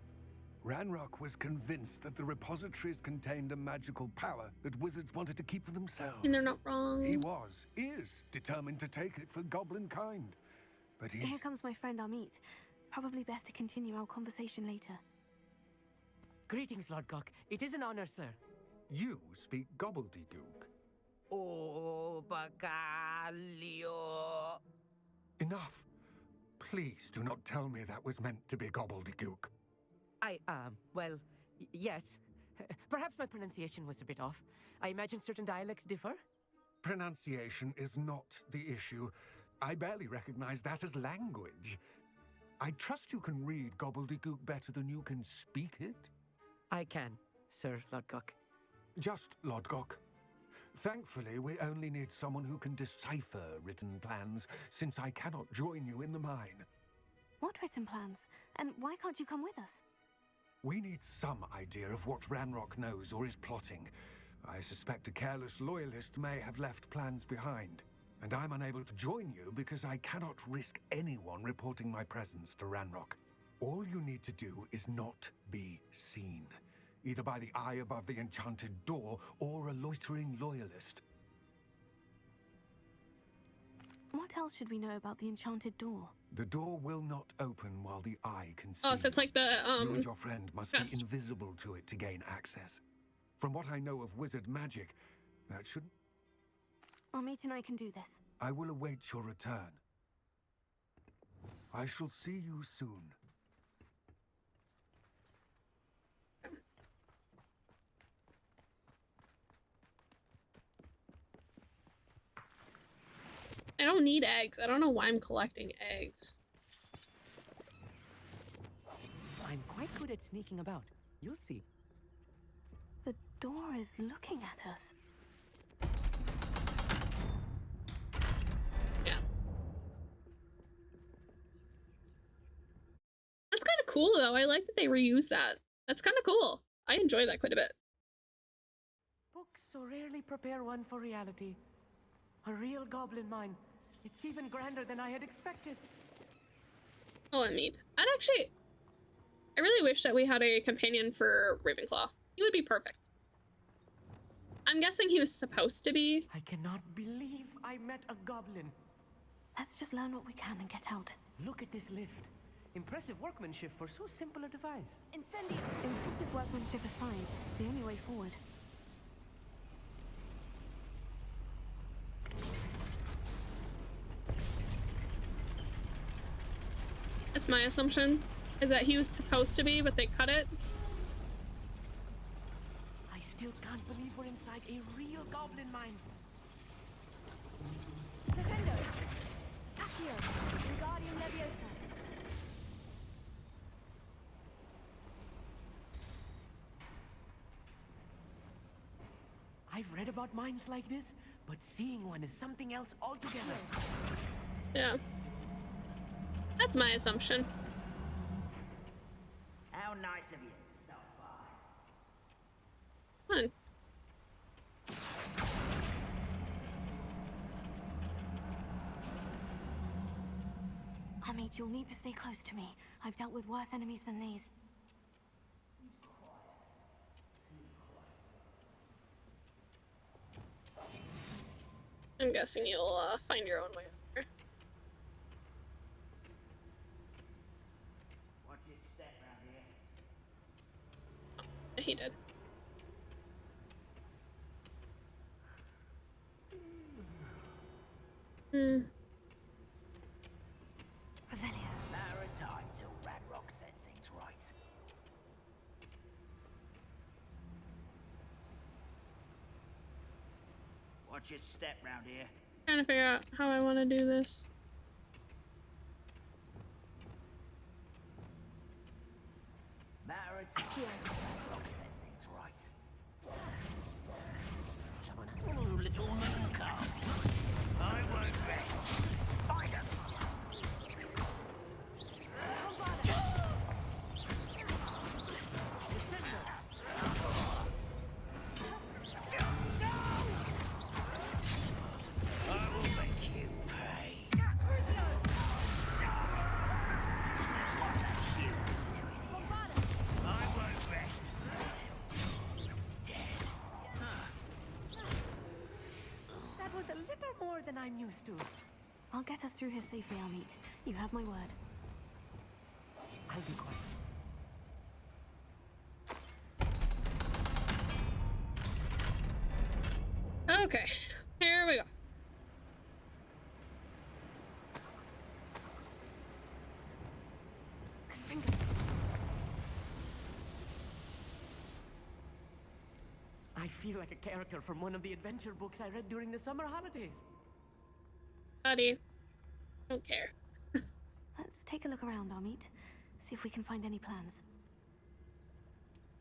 Ranrock was convinced that the repositories contained a magical power that wizards wanted to keep for themselves. And they're not wrong. He is determined to take it for goblin kind. But Here comes my friend Amit. Probably best to continue our conversation later. Greetings, Lord Cock. It is an honor, sir. You speak gobbledygook. Oh, Bacalio. Enough. Please do not tell me that was meant to be gobbledygook. Well, yes. Perhaps my pronunciation was a bit off. I imagine certain dialects differ? Pronunciation is not the issue. I barely recognize that as language. I trust you can read gobbledygook better than you can speak it? I can, Sir Lodgok. Just Lodgok. Thankfully, we only need someone who can decipher written plans, since I cannot join you in the mine. What written plans? And why can't you come with us? We need some idea of what Ranrock knows or is plotting. I suspect a careless loyalist may have left plans behind, and I'm unable to join you because I cannot risk anyone reporting my presence to Ranrock. All you need to do is not be seen, either by the eye above the enchanted door or a loitering loyalist. What else should we know about the enchanted door? The door will not open while the eye can see. Oh, so it's like the You and your friend must be invisible to it to gain access. From what I know of wizard magic, that should... Amit and I can do this. I will await your return. I shall see you soon. I don't need eggs. I don't know why I'm collecting eggs. I'm quite good at sneaking about. You'll see. The door is looking at us. Yeah. That's kind of cool, though. I like that they reuse that. That's kind of cool. I enjoy that quite a bit. Books so rarely prepare one for reality. A real goblin mine. It's even grander than I had expected. Oh, and meat. I really wish that we had a companion for Ravenclaw. He would be perfect. I'm guessing he was supposed to be. I cannot believe I met a goblin. Let's just learn what we can and get out. Look at this lift. Impressive workmanship for so simple a device. Incendio! Impressive workmanship aside, it's the only way forward. That's my assumption, is that he was supposed to be, but they cut it. I still can't believe we're inside a real goblin mine. Defendo! Accio! Wingardium Leviosa! I've read about mines like this, but seeing one is something else altogether. Yeah. That's my assumption. How nice of you to stop by. Come on. Amit, you'll need to stay close to me. I've dealt with worse enemies than these. I'm guessing you'll find your own way over. Watch your step around here. Oh, he did. Revelio. Matter of time till Ranrock sets things right. Watch your step round here. Trying to figure out how I want to do this. Matter of time till Ranrock sets things right. Oh, little moon calf. I won't rest. Find him. Than I'm used to. I'll get us through here safely, Amit. You have my word. I'll be quiet. Okay, here we go. I feel like a character from one of the adventure books I read during the summer holidays. Buddy, don't care. Let's take a look around, Amit. See if we can find any plans.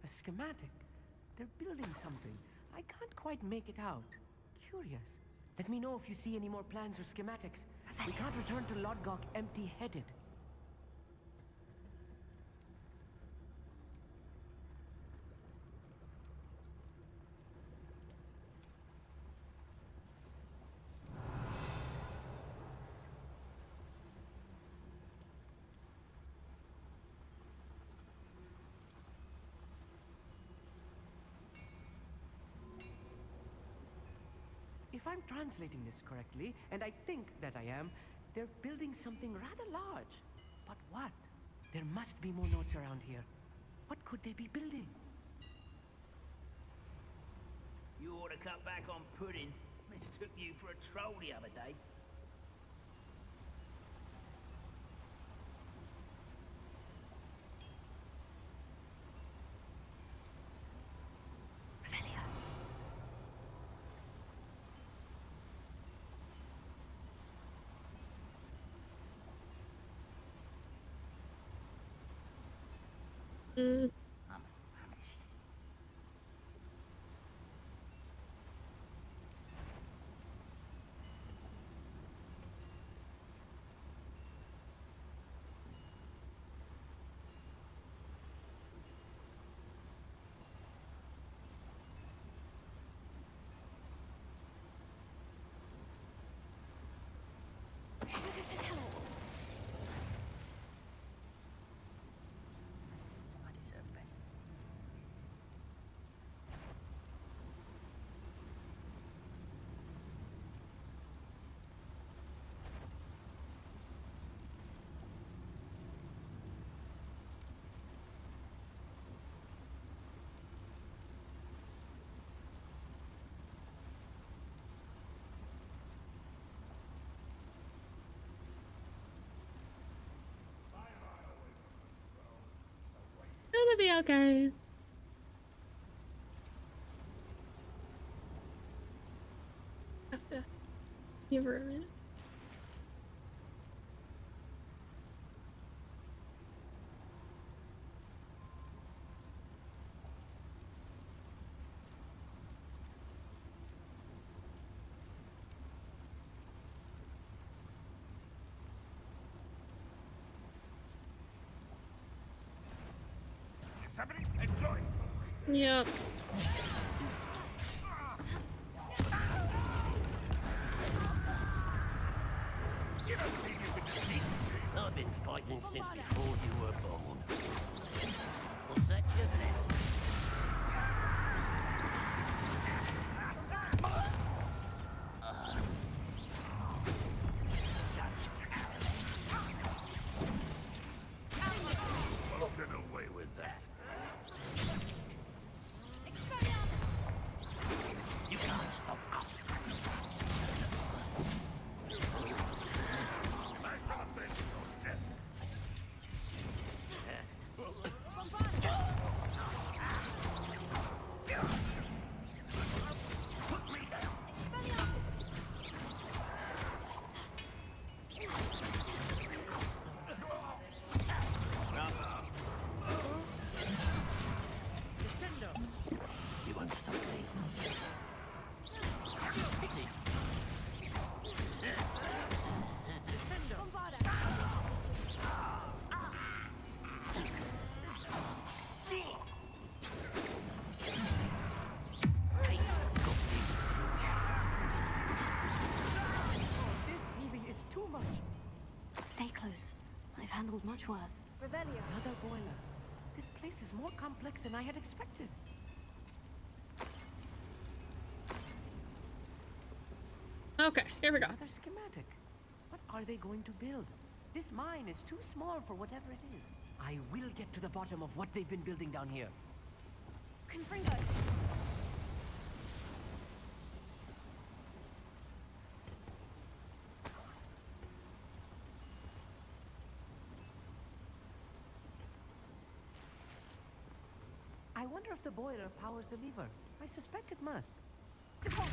A schematic. They're building something. I can't quite make it out. Curious. Let me know if you see any more plans or schematics. We can't return to Lodgok empty-headed. If I'm translating this correctly, and I think that I am, they're building something rather large. But what? There must be more notes around here. What could they be building? You ought to cut back on pudding. Mistook you for a troll the other day. Mm. Gonna be okay. Have to give her a minute. Somebody enjoy. Yep. You don't think you've been defeated? I've been fighting since before you were born. Was that your sense? I'll get away with that. You can't stop us. You won't stop me. This really is too much. Stay close. I've handled much worse. Revelio. Another boiler. This place is more complex than I had expected. Okay, here we go. Another schematic. What are they going to build? This mine is too small for whatever it is. I will get to the bottom of what they've been building down here. Confringo! I wonder if the boiler powers the lever. I suspect it must. Okay.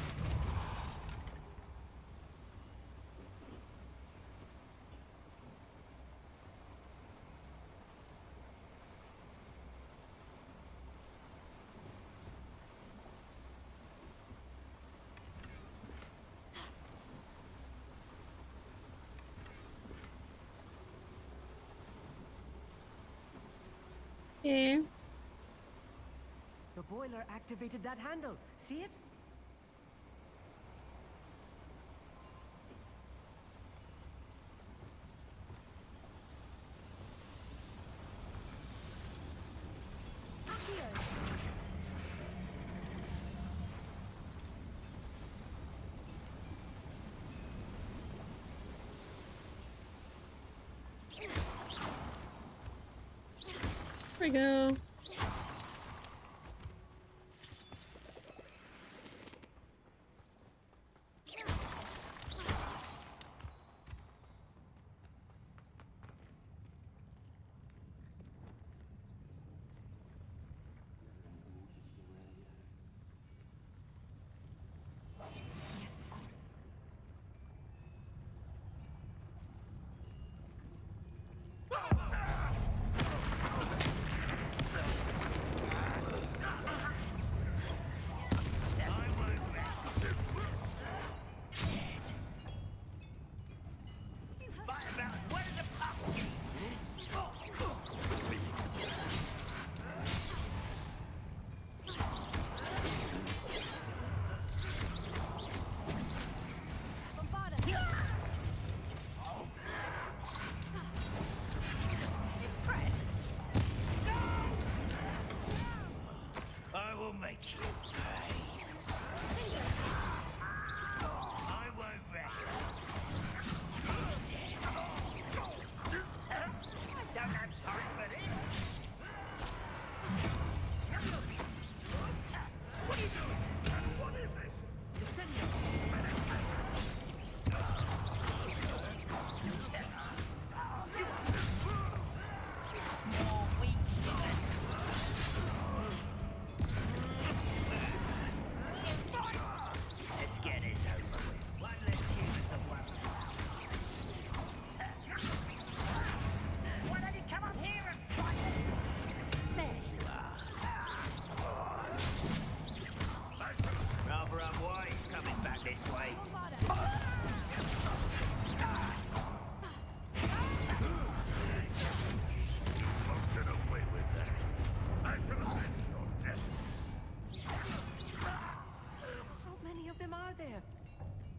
The boiler activated that handle. See it? There we go.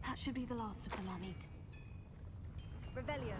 That should be the last of them I'll meet. Revelio.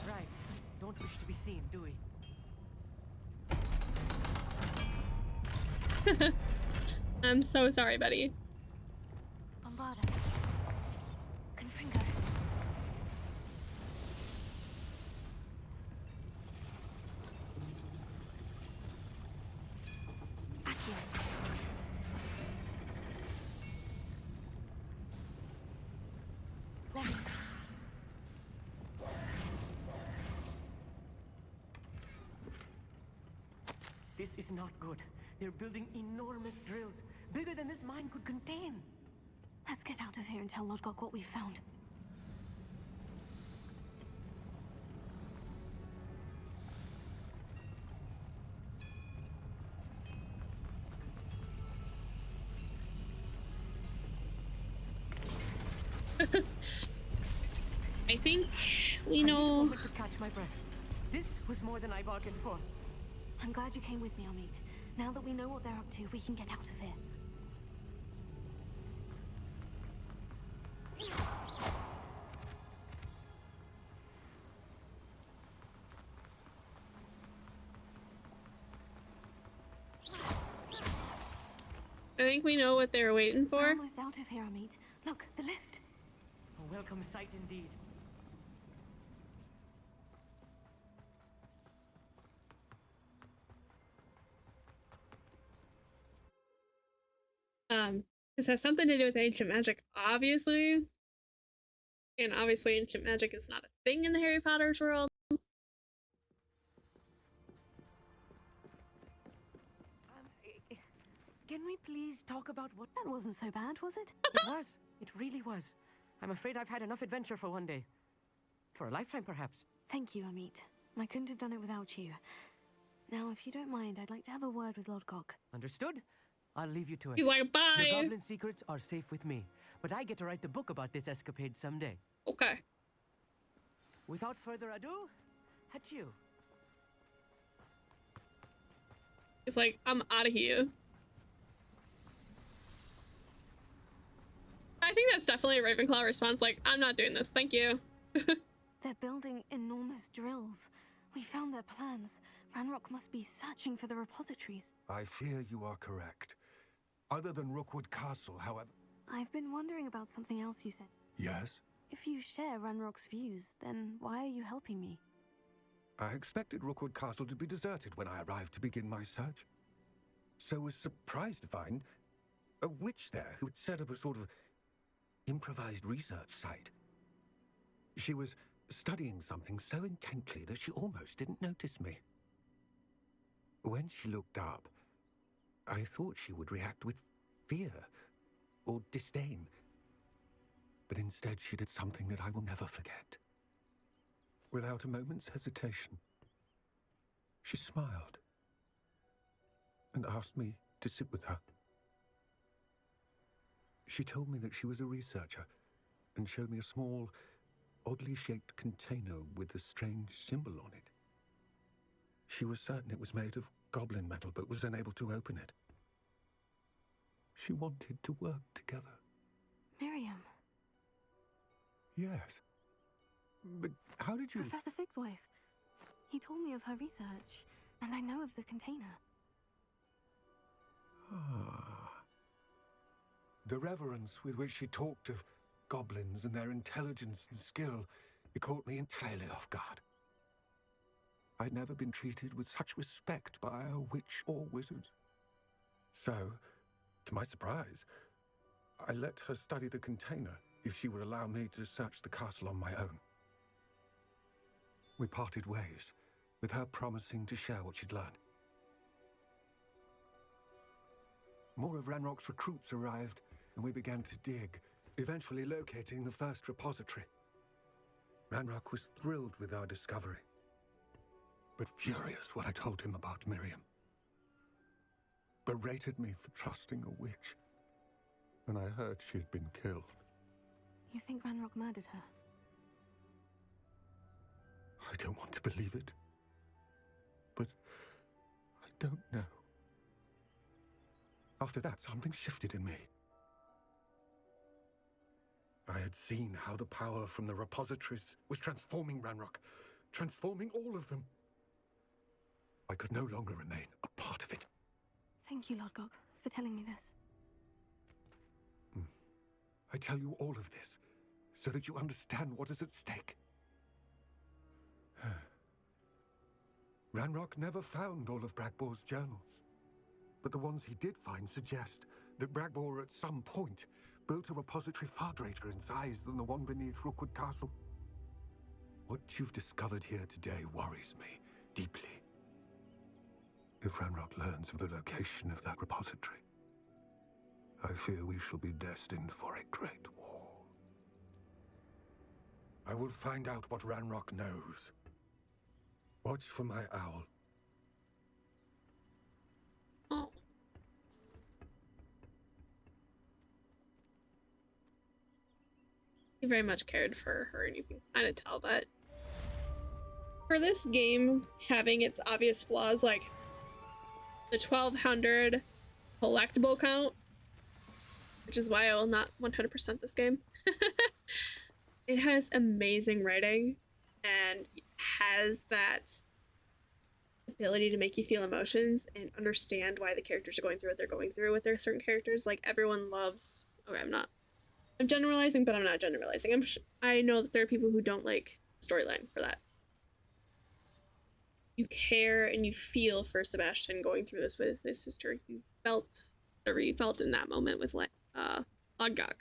Right. Don't wish to be seen, do we? I'm so sorry, buddy. Bombarda. Confringo. Accio. Lemmings. This is not good. They're building enormous drills, bigger than this mine could contain. Let's get out of here and tell Lodgok what we found. I think we know. To catch my breath. This was more than I bargained for. I'm glad you came with me, Amit. Now that we know what they're up to, we can get out of here. I think we know what they were waiting for. We're almost out of here, Amit. Look, the lift. A welcome sight indeed. This has something to do with ancient magic, obviously. And obviously ancient magic is not a thing in the Harry Potter's world. Can we please talk about what... That wasn't so bad, was it? It was. It really was. I'm afraid I've had enough adventure for one day. For a lifetime, perhaps. Thank you, Amit. I couldn't have done it without you. Now, if you don't mind, I'd like to have a word with Lord Gok. Understood? I'll leave you to it. He's like, bye! Your goblin secrets are safe with me, but I get to write the book about this escapade someday. Okay. Without further ado, adieu. He's like, I'm out of here. I think that's definitely a Ravenclaw response, like, I'm not doing this, thank you. They're building enormous drills. We found their plans. Ranrock must be searching for the repositories. I fear you are correct. Other than Rookwood Castle, however... I've been wondering about something else you said. Yes? If you share Ranrock's views, then why are you helping me? I expected Rookwood Castle to be deserted when I arrived to begin my search. So was surprised to find a witch there who had set up a sort of improvised research site. She was studying something so intently that she almost didn't notice me. When she looked up, I thought she would react with fear or disdain. But instead she did something that I will never forget. Without a moment's hesitation, she smiled and asked me to sit with her. She told me that she was a researcher and showed me a small, oddly shaped container with a strange symbol on it. She was certain it was made of goblin metal, but was unable to open it. She wanted to work together. Miriam. Yes. But how did you... Professor Fig's wife. He told me of her research, and I know of the container. Ah. The reverence with which she talked of goblins and their intelligence and skill, it caught me entirely off guard. I'd never been treated with such respect by a witch or wizard. So, to my surprise, I let her study the container if she would allow me to search the castle on my own. We parted ways, with her promising to share what she'd learned. More of Ranrock's recruits arrived, and we began to dig, eventually locating the first repository. Ranrock was thrilled with our discovery, but furious when I told him about Miriam. Berated me for trusting a witch, and I heard she'd been killed. You think Ranrock murdered her? I don't want to believe it, but I don't know. After that, something shifted in me. I had seen how the power from the repositories was transforming Ranrock, transforming all of them. I could no longer remain a part of it. Thank you, Lord Gok, for telling me this. I tell you all of this so that you understand what is at stake. Ranrock never found all of Bragbor's journals, but the ones he did find suggest that Bragbor at some point built a repository far greater in size than the one beneath Rookwood Castle. What you've discovered here today worries me deeply. If Ranrock learns of the location of that repository, I fear we shall be destined for a great war. I will find out what Ranrock knows. Watch for my owl. Oh. He very much cared for her, and you can kind of tell that. For this game having its obvious flaws, like the 1200 collectible count, which is why I will not 100% this game. It has amazing writing and has that ability to make you feel emotions and understand why the characters are going through what they're going through with their certain characters. Like everyone loves, okay, I'm generalizing, but I'm not generalizing. I know that there are people who don't like storyline for that. You care and you feel for Sebastian going through this with his sister. You felt whatever you felt in that moment with Lodgok.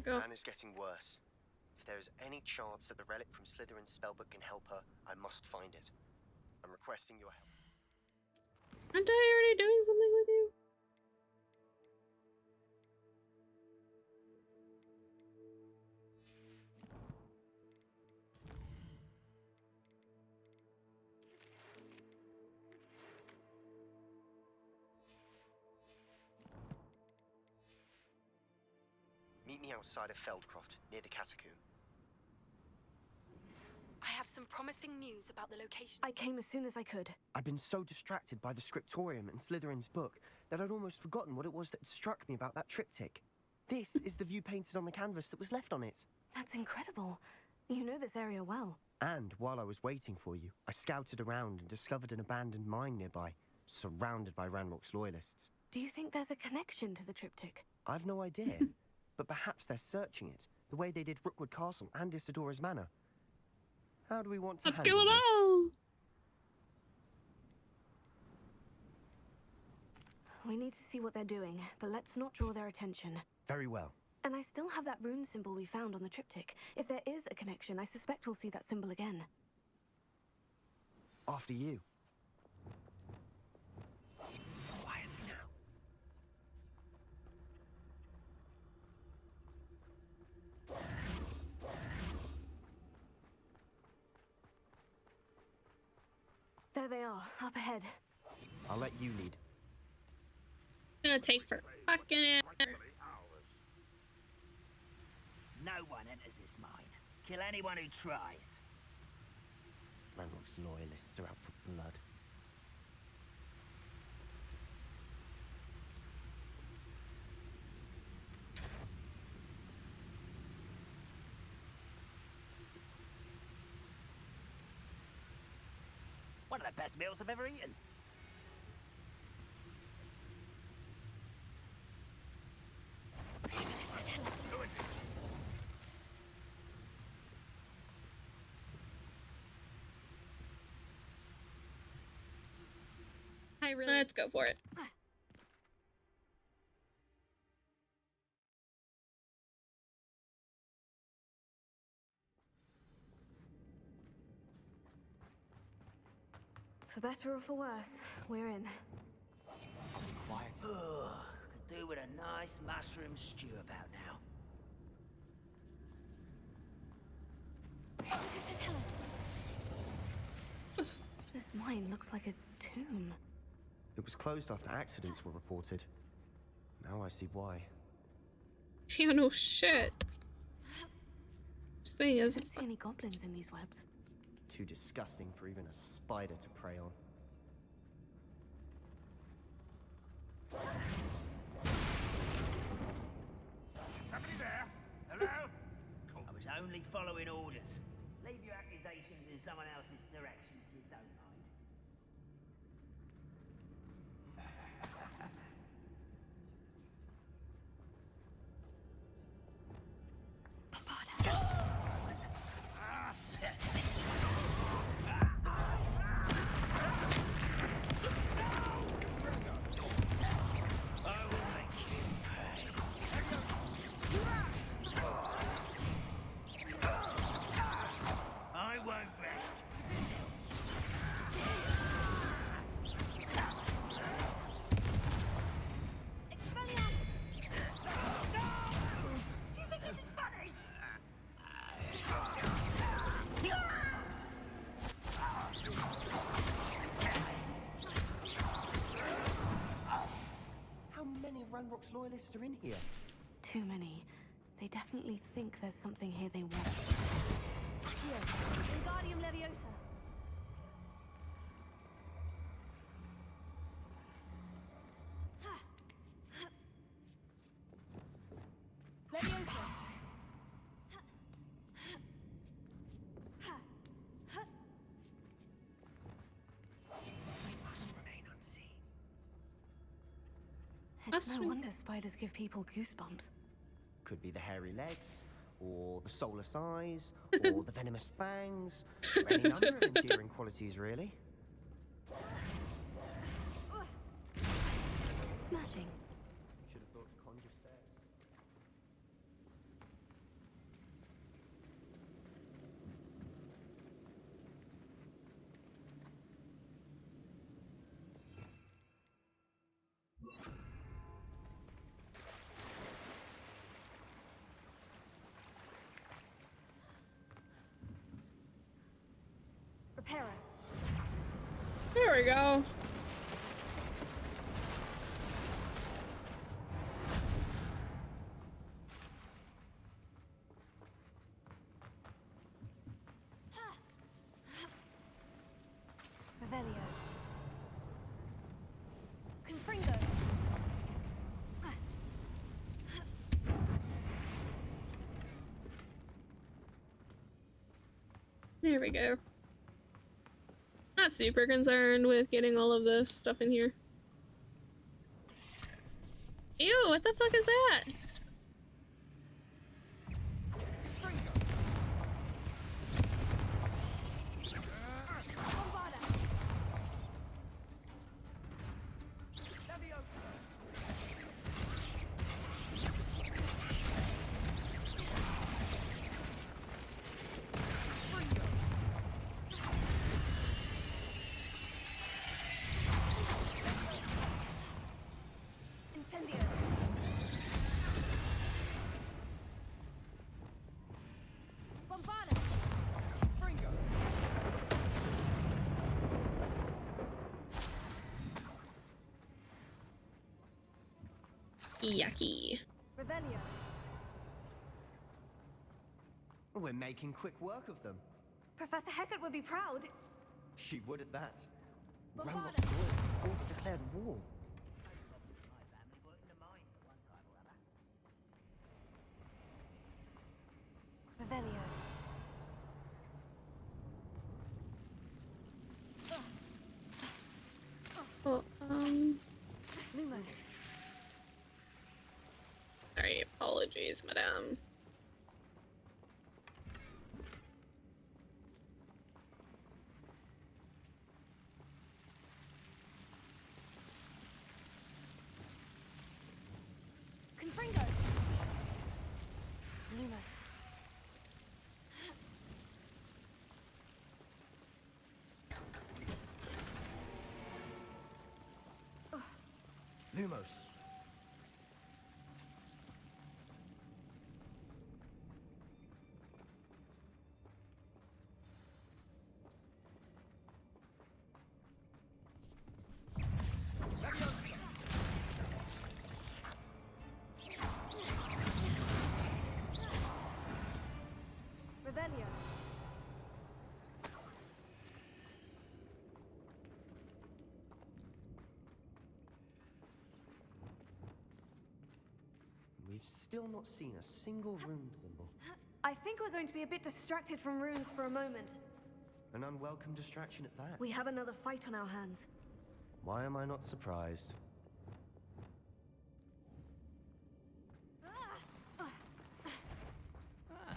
Anne is getting worse. If there is any chance that the relic from Slytherin's spellbook can help her, I must find it. I'm requesting your help. Aren't I already doing something with you? Meet me outside of Feldcroft, near the catacomb. I have some promising news about the location. I came as soon as I could. I'd been so distracted by the scriptorium and Slytherin's book that I'd almost forgotten what it was that struck me about that triptych. This is the view painted on the canvas that was left on it. That's incredible. You know this area well. And while I was waiting for you, I scouted around and discovered an abandoned mine nearby, surrounded by Ranrock's loyalists. Do you think there's a connection to the triptych? I've no idea, but perhaps they're searching it, the way they did Rookwood Castle and Isidora's Manor. How do we want to Let's kill them all! We need to see what they're doing, but let's not draw their attention. Very well. And I still have that rune symbol we found on the triptych. If there is a connection, I suspect we'll see that symbol again. After you. There they are, up ahead. I'll let you lead. It's gonna take for fucking it. No one enters this mine. Kill anyone who tries. Ranrock's loyalists are out for blood. One of the best meals I've ever eaten. Let's go for it. For better or for worse, we're in. I'll be quiet. Could do with a nice mushroom stew about now. This mine looks like a tomb. It was closed after accidents were reported. Now I see why. Yeah, no shit. This thing is. I don't see any goblins in these webs. Too disgusting for even a spider to prey on. Somebody there? Hello? I was only following orders. Leave your accusations in someone else's direction if you don't mind. loyalists are in here? Too many. They definitely think there's something here they want. Here, Wingardium Leviosa. Leviosa. We must remain unseen. It's no wonder spiders give people goosebumps. Could be the hairy legs, or the soulless eyes, or the venomous fangs, or any number of endearing qualities, really. Smashing. Should have thought to conjure stairs. Reparo. There we go. Revelio. Confringo. There we go. Not super concerned with getting all of this stuff in here. Ew, what the fuck is that? Incendio. Bombarda. Fringo. Yucky. Revelio. We're making quick work of them. Professor Hecat would be proud. She would at that. Round Bombarda. of the Woes, all declared war. Revelio. Oh, Lumos. sorry, apologies, madame. Confringo. Lumos. Lumos. Revelio. We've still not seen a single rune symbol. I think we're going to be a bit distracted from runes for a moment. An unwelcome distraction at that. We have another fight on our hands. Why am I not surprised?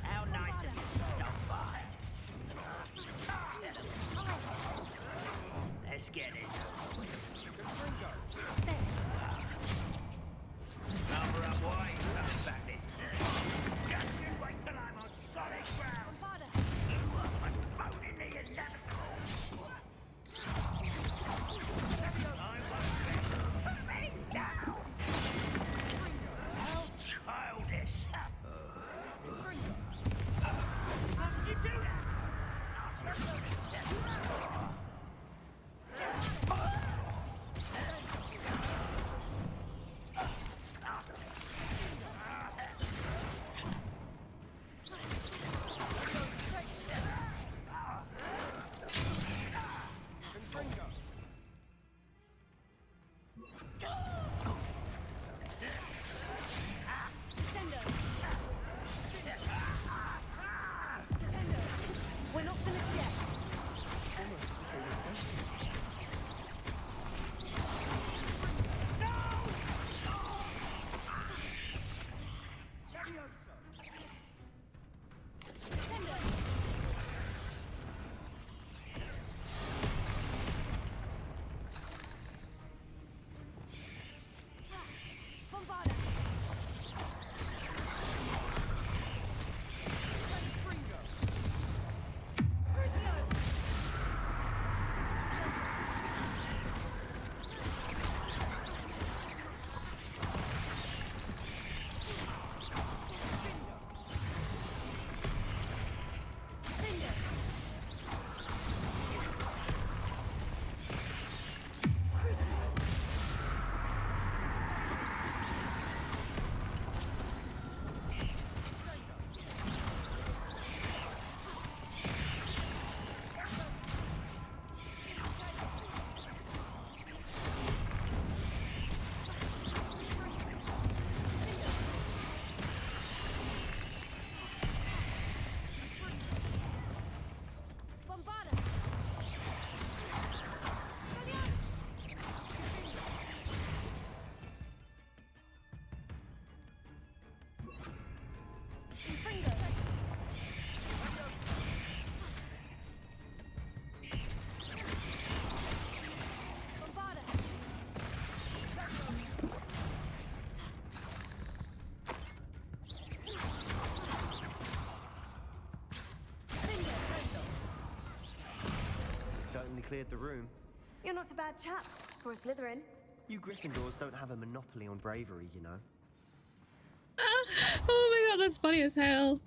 How nice of you to stop by. Let's get this over with. Cover up wide, come back this place. Just you wait till I'm on solid ground. You are postponing the inevitable. I won't let you put me down. How childish. How did you do that? certainly cleared the room. You're not a bad chap for a Slytherin. You Gryffindors don't have a monopoly on bravery, you know. Ah, oh my god, that's funny as hell.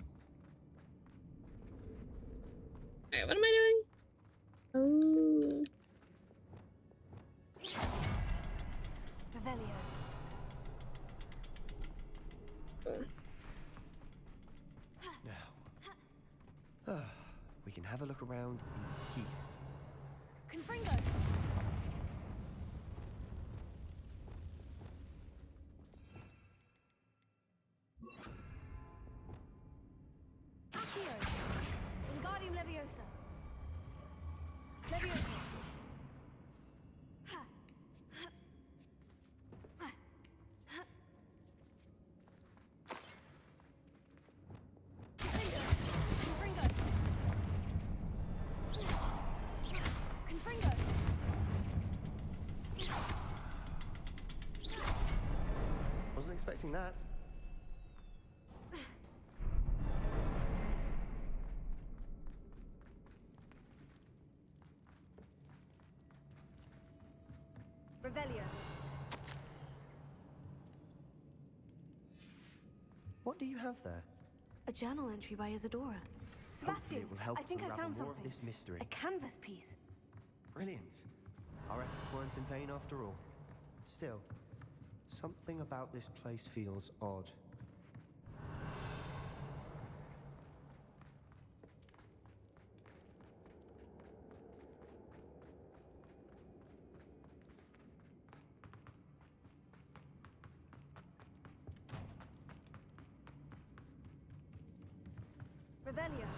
Alright, what am I doing? Oh. Revelio. Now, we can have a look around in peace. Confringo. Accio. Wingardium Leviosa. Leviosa. Ha. Wasn't expecting that. Revelio. What do you have there? A journal entry by Isadora. Sebastian, Hopefully it will help I think I unravel found more something. of this mystery. A canvas piece. Brilliant. Our efforts weren't in vain after all. Still, something about this place feels odd. Revelio.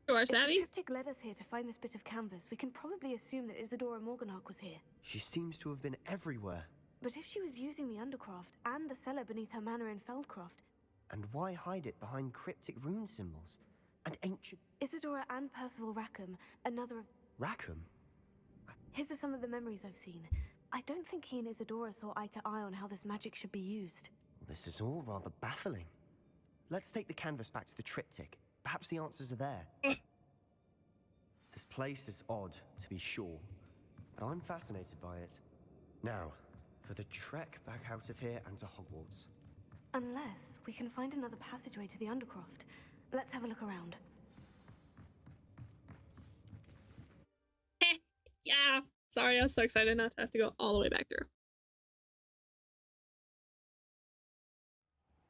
Sure, If the Savvy. triptych led us here to find this bit of canvas, we can probably assume that Isadora Morganach was here. She seems to have been everywhere. But if she was using the Undercroft and the cellar beneath her manor in Feldcroft... And why hide it behind cryptic rune symbols? And ancient... Isadora and Percival Rackham, another of... Rackham? His are some of the memories I've seen. I don't think he and Isadora saw eye to eye on how this magic should be used. This is all rather baffling. Let's take the canvas back to the triptych. Perhaps the answers are there. This place is odd, to be sure, but I'm fascinated by it. Now, for the trek back out of here and to Hogwarts. Unless we can find another passageway to the Undercroft. Let's have a look around. Yeah. Sorry, I was so excited not to have to go all the way back through.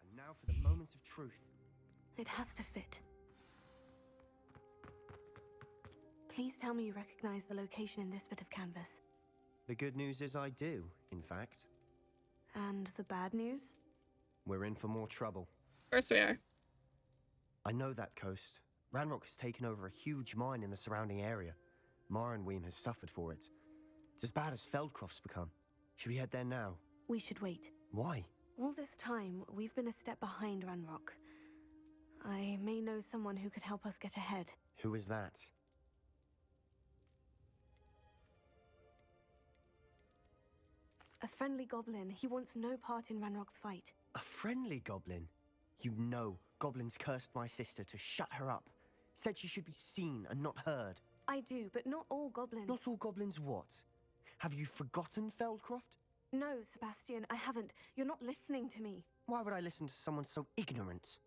And now for the moment of truth. It has to fit. Please tell me you recognize the location in this bit of canvas. The good news is I do, in fact. And the bad news? We're in for more trouble. Of course we are. I know that coast. Ranrock has taken over a huge mine in the surrounding area. Marrenweem has suffered for it. It's as bad as Feldcroft's become. Should we head there now? We should wait. Why? All this time, we've been a step behind Ranrock. I may know someone who could help us get ahead. Who is that? A friendly goblin. He wants no part in Ranrock's fight. A friendly goblin? You know, goblins cursed my sister to shut her up. Said she should be seen and not heard. I do, but not all goblins. Not all goblins what? Have you forgotten Feldcroft? No, Sebastian, I haven't. You're not listening to me. Why would I listen to someone so ignorant?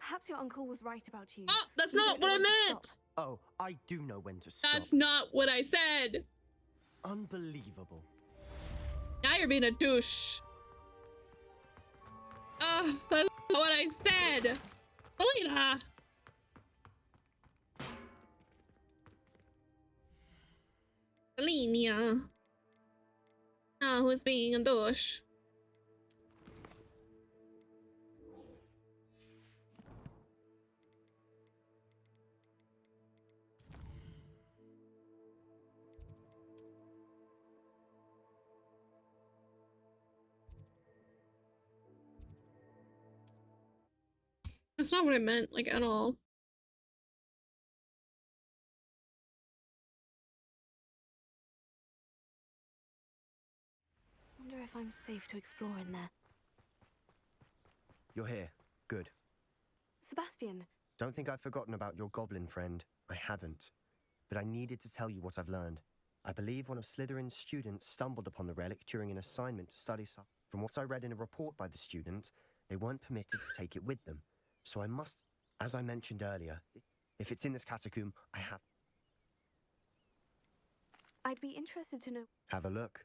Perhaps your uncle was right about you. Oh, that's You not don't know what I when to meant! stop. Oh, I do know when to stop. That's not what I said! Unbelievable. Now you're being a douche. That's not what I said! Selena! Selena. Who's being a douche? That's not what I meant, like, at all. Wonder if if I'm safe to explore in there. You're here. Good. Sebastian, Don't think I've forgotten about your goblin friend. I haven't. But I needed to tell you what I've learned. I believe one of Slytherin's students stumbled upon the relic during an assignment to study some. From what I read in a report by the student, they weren't permitted to take it with them. So I must, as I mentioned earlier, if it's in this catacomb, I have... I'd be interested to know... Have a look.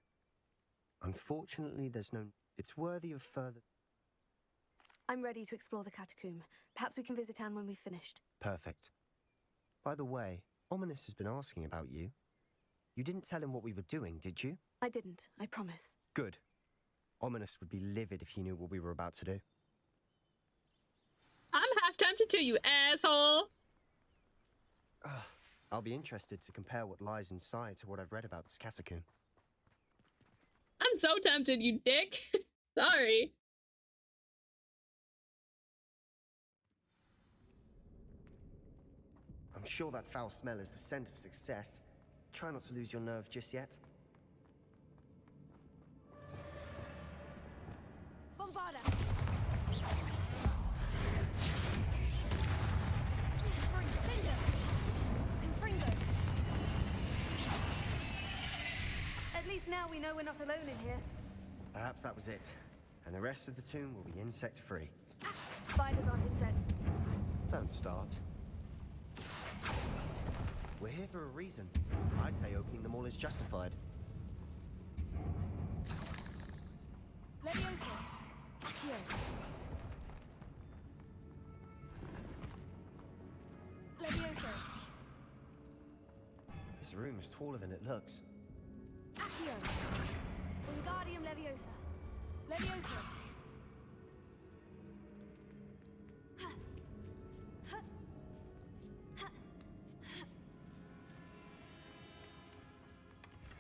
Unfortunately, there's no... It's worthy of further... I'm ready to explore the catacomb. Perhaps we can visit Anne when we've finished. Perfect. By the way, Ominous has been asking about you. You didn't tell him what we were doing, did you? I didn't, I promise. Good. Ominous would be livid if he knew what we were about to do. I'm half tempted to, you asshole! I'll be interested to compare what lies inside to what I've read about this catacomb. I'm so tempted, you dick. Sorry. I'm sure that foul smell is the scent of success. Try not to lose your nerve just yet. Bombarda! At least now we know we're not alone in here. Perhaps that was it. And the rest of the tomb will be insect-free. Spiders aren't insects. Don't start. We're here for a reason. I'd say opening them all is justified. Leviosa. Here. Leviosa. This room is taller than it looks. Accio. Wingardium Leviosa. Leviosa.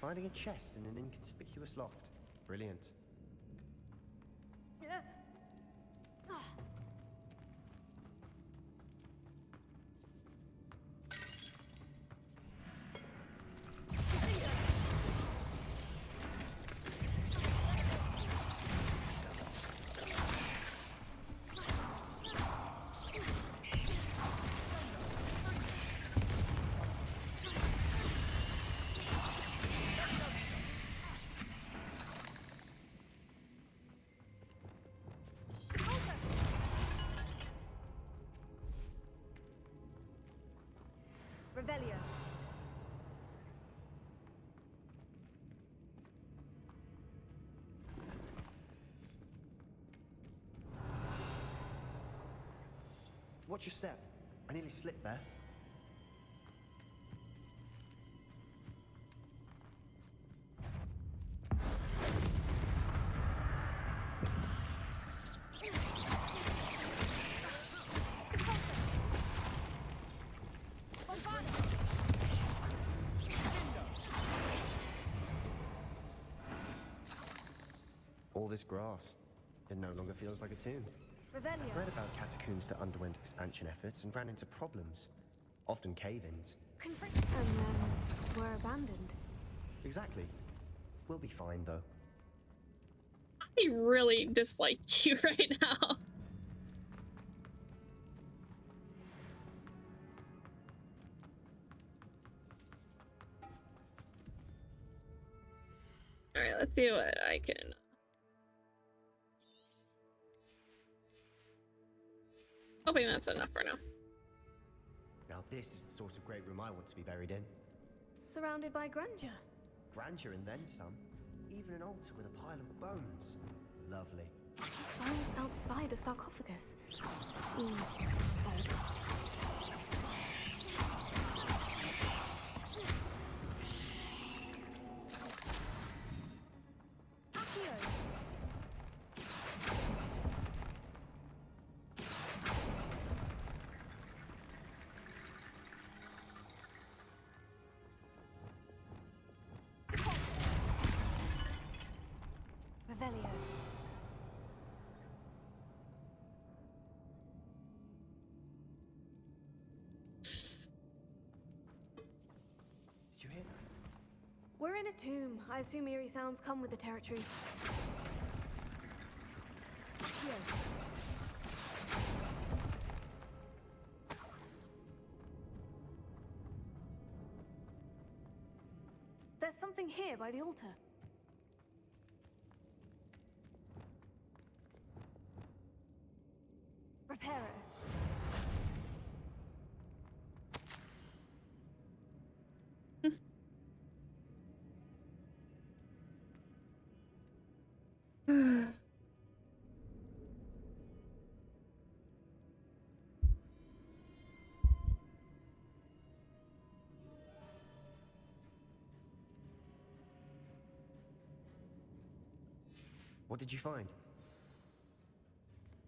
Finding a chest in an inconspicuous loft. Brilliant. Revelio. Watch your step. I nearly slipped there. All this grass, it no longer feels like a tomb. Revelio. I've read about catacombs that underwent expansion efforts and ran into problems, often cave-ins. And then were abandoned. Exactly. We'll be fine, though. I really dislike you right now. Alright, let's see what I can... Hoping that's enough for now. Now this is the sort of great room I want to be buried in. Surrounded by grandeur. Grandeur and then some. Even an altar with a pile of bones. Lovely. Bones outside a sarcophagus. Seems odd. Revelio. Did you hear that? We're in a tomb. I assume eerie sounds come with the territory. something here by the altar. Reparo. What did you find?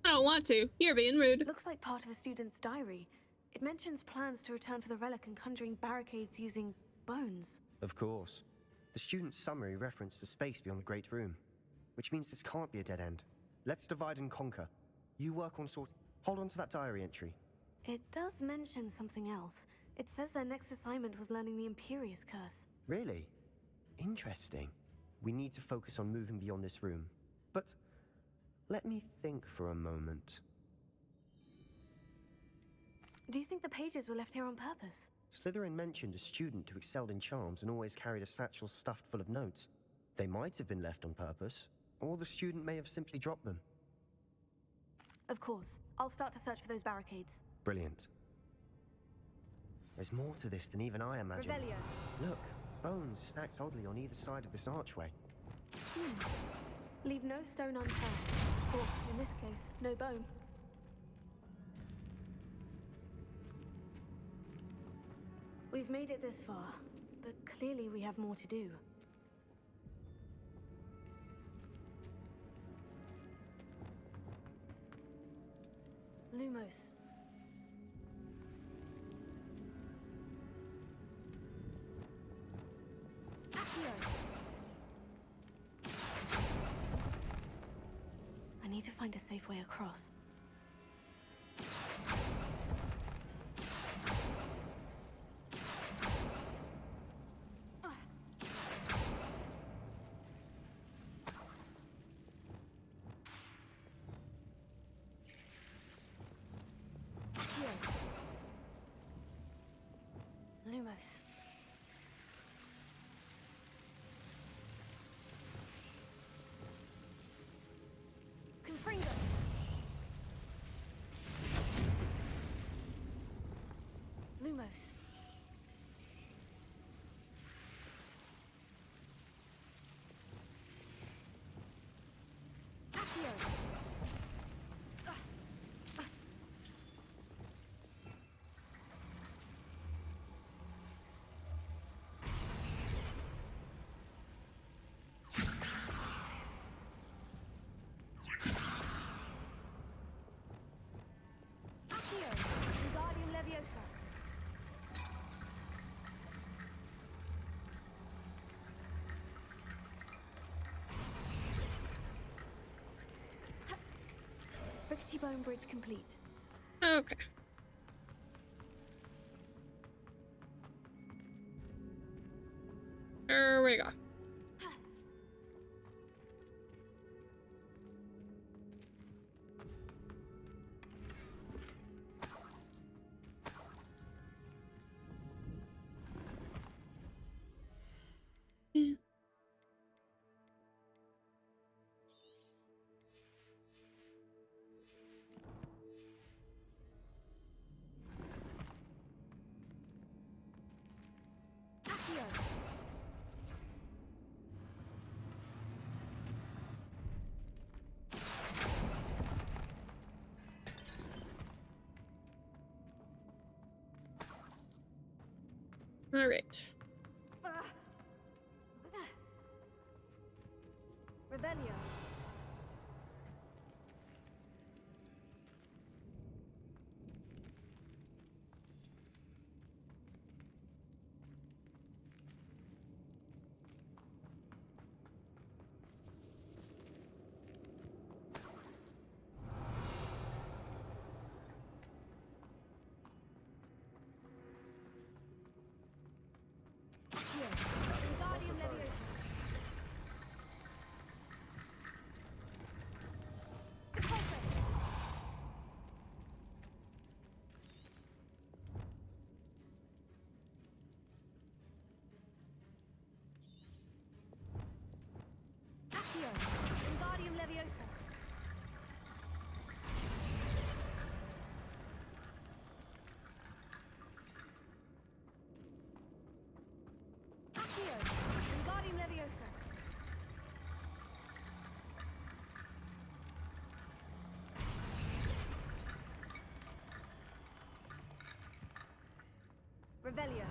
I don't want to. You're being rude. Looks like part of a student's diary. It mentions plans to return for the relic and conjuring barricades using bones. Of course. The student's summary referenced the space beyond the Great Room, which means this can't be a dead end. Let's divide and conquer. You work on Hold on to that diary entry. It does mention something else. It says their next assignment was learning the Imperious Curse. Really? Interesting. We need to focus on moving beyond this room. But let me think for a moment. Do you think the pages were left here on purpose? Slytherin mentioned a student who excelled in charms and always carried a satchel stuffed full of notes. They might have been left on purpose, or the student may have simply dropped them. Of course. I'll start to search for those barricades. Brilliant. There's more to this than even I imagined. Revelio. Look, bones stacked oddly on either side of this archway. Leave no stone unturned. Or, in this case, no bone. We've made it this far, but clearly we have more to do. Lumos. I need to find a safe way across. Lumos. Confringo. Lumos. Rickety bone bridge complete. Okay. Here we go. All right. Revelio. Revelio.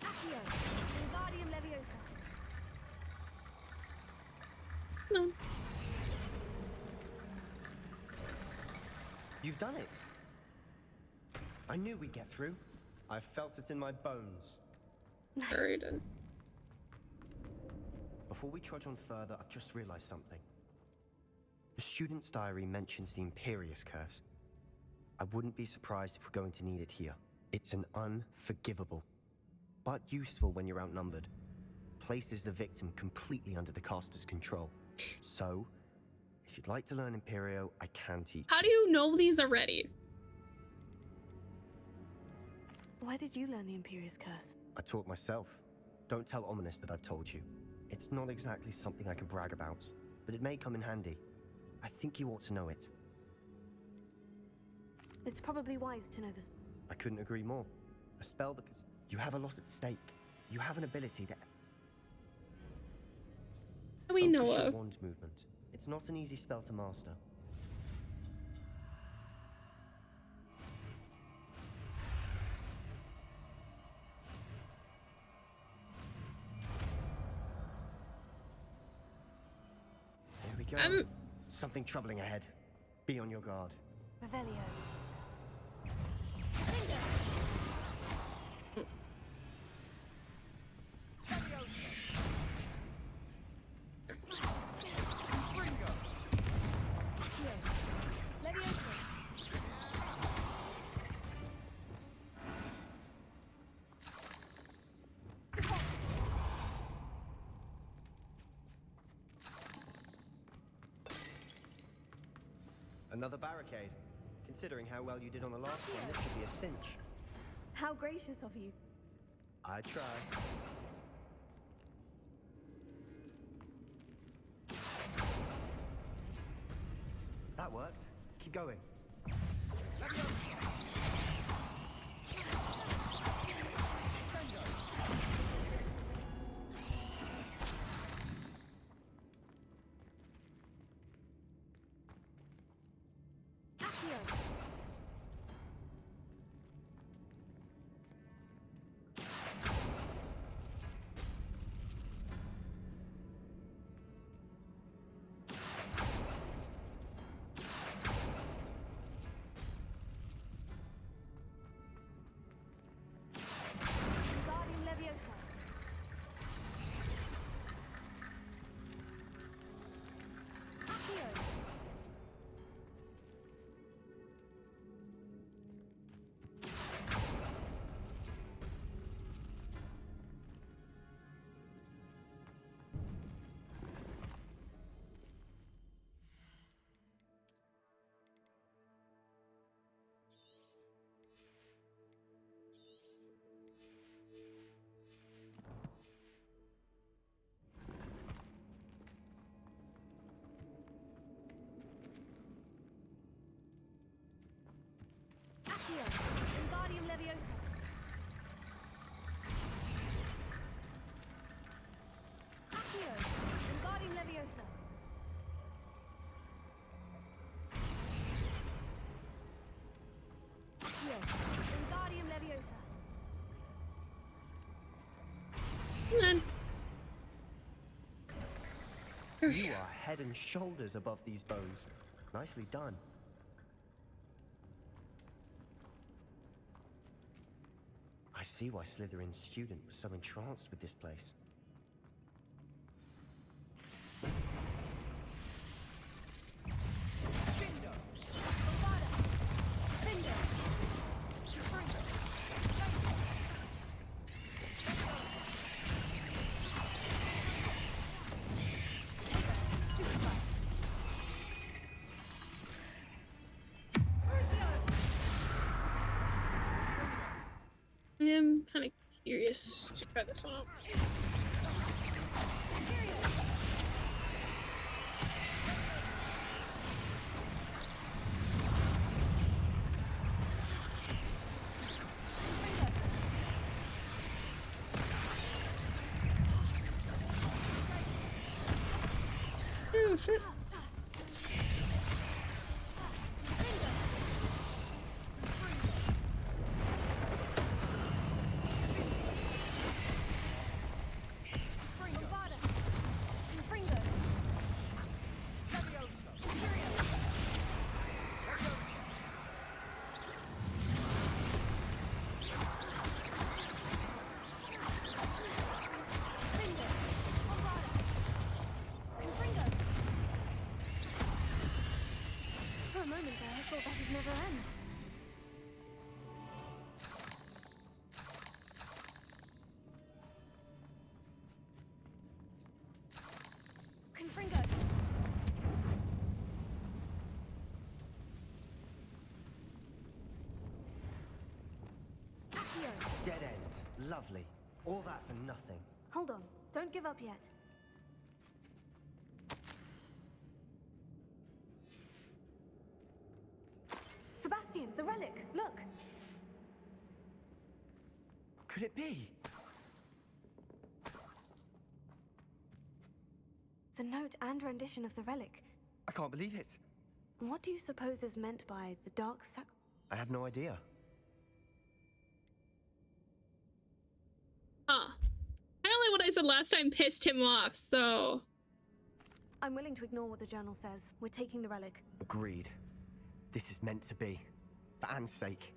Accio. Wingardium Leviosa. No. You've done it. I knew we'd get through. I felt it in my bones. Very done. Before we trudge on further, I've just realized something. The student's diary mentions the Imperious Curse. I wouldn't be surprised if we're going to need it here. It's an unforgivable, but useful when you're outnumbered. Places the victim completely under the caster's control. So, if you'd like to learn Imperio, I can teach. How do you know these already? Why did you learn the Imperious Curse? I taught myself. Don't tell Ominous that I've told you. It's not exactly something I can brag about, but it may come in handy. I think you ought to know it. It's probably wise to know this. I couldn't agree more. A spell that you have a lot at stake. You have an ability that we know Focus your of. wand movement. It's not an easy spell to master. Here we go. Something troubling ahead. Be on your guard. Revelio. Another barricade. Considering how well you did on the last one, this should be a cinch. How gracious of you. I try. That worked. Keep going. Wingardium Leviosa. Accio. Accio. Wingardium Leviosa. Accio. Wingardium Leviosa. Accio. Wingardium Leviosa. You are head and shoulders above these bones. Nicely done. I see why Slytherin's student was so entranced with this place. I am kind of curious to try this one out. Oh shit. moment there, I thought that'd never end. Confringo! Dead end. Lovely. All that for nothing. Hold on. Don't give up yet. Sebastian, the relic! Look! Could it be? The note and rendition of the relic. I can't believe it. What do you suppose is meant by the dark sac... I have no idea. Huh. Apparently what I said last time pissed him off, so... I'm willing to ignore what the journal says. We're taking the relic. Agreed. This is meant to be. For Anne's sake,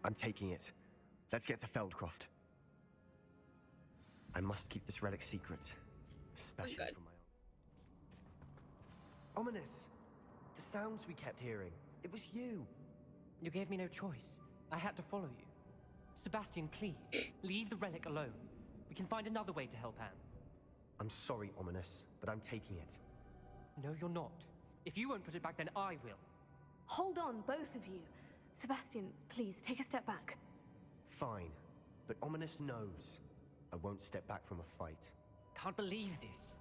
I'm taking it. Let's get to Feldcroft. I must keep this relic secret, especially from my own. Ominous! The sounds we kept hearing. It was you. You gave me no choice. I had to follow you. Sebastian, please, leave the relic alone. We can find another way to help Anne. I'm sorry, Ominous, but I'm taking it. No, you're not. If you won't put it back, then I will. Hold on, both of you. Sebastian, please, take a step back. Fine, but Ominous knows. I won't step back from a fight. Can't believe this.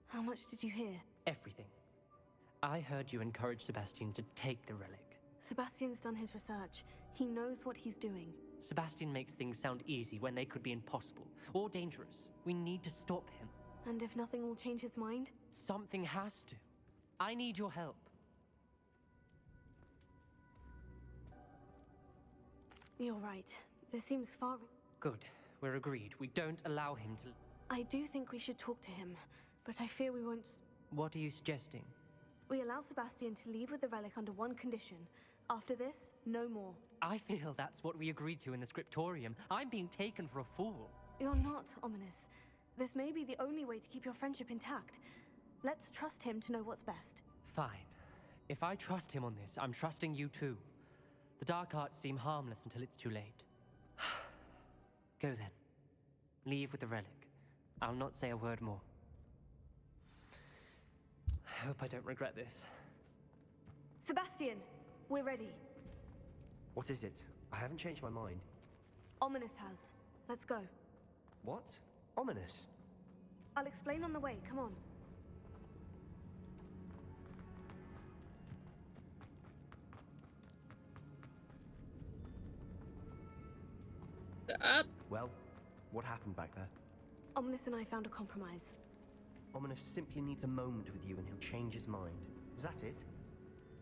How much did you hear? Everything. I heard you encourage Sebastian to take the relic. Sebastian's done his research. He knows what he's doing. Sebastian makes things sound easy when they could be impossible or dangerous. We need to stop him. And if nothing will change his mind? Something has to. I need your help. You're right. This seems far... Good. We're agreed. We don't allow him to... I do think we should talk to him, but I fear we won't... What are you suggesting? We allow Sebastian to leave with the relic under one condition. After this, no more. I feel that's what we agreed to in the scriptorium. I'm being taken for a fool. You're not, Ominous. This may be the only way to keep your friendship intact. Let's trust him to know what's best. Fine. If I trust him on this, I'm trusting you too. The dark arts seem harmless until it's too late. Go then. Leave with the relic. I'll not say a word more. I hope I don't regret this. Sebastian, we're ready. What is it? I haven't changed my mind. Ominous has. Let's go. What? Ominous? I'll explain on the way. Come on. Well, what happened back there? Ominous and I found a compromise. Ominous simply needs a moment with you and he'll change his mind. Is that it?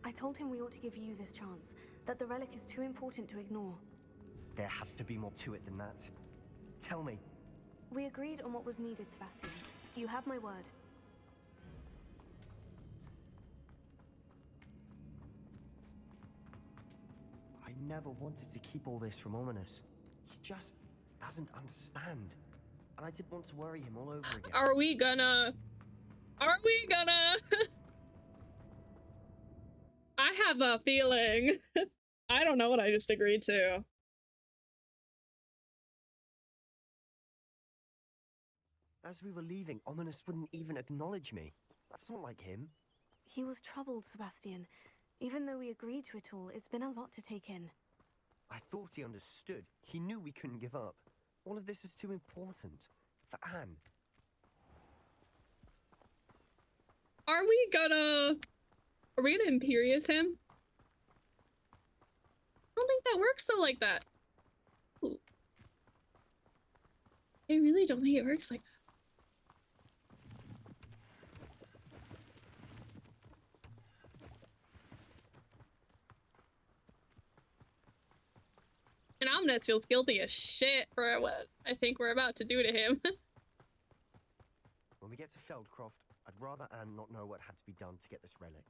I told him we ought to give you this chance, that the relic is too important to ignore. There has to be more to it than that. Tell me. We agreed on what was needed, Sebastian. You have my word. I never wanted to keep all this from Ominous. He just doesn't understand. And I didn't want to worry him all over again. Are we gonna... I have a feeling. I don't know what I just agreed to. As we were leaving, Ominous wouldn't even acknowledge me. That's not like him. He was troubled, Sebastian. Even though we agreed to it all, it's been a lot to take in. I thought he understood. He knew we couldn't give up. All of this is too important. For Anne. Are we gonna Imperious him? I don't think that works so like that. Ooh. I really don't think it works like that. And Omnis feels guilty as shit for what I think we're about to do to him. When we get to Feldcroft, I'd rather Anne not know what had to be done to get this relic.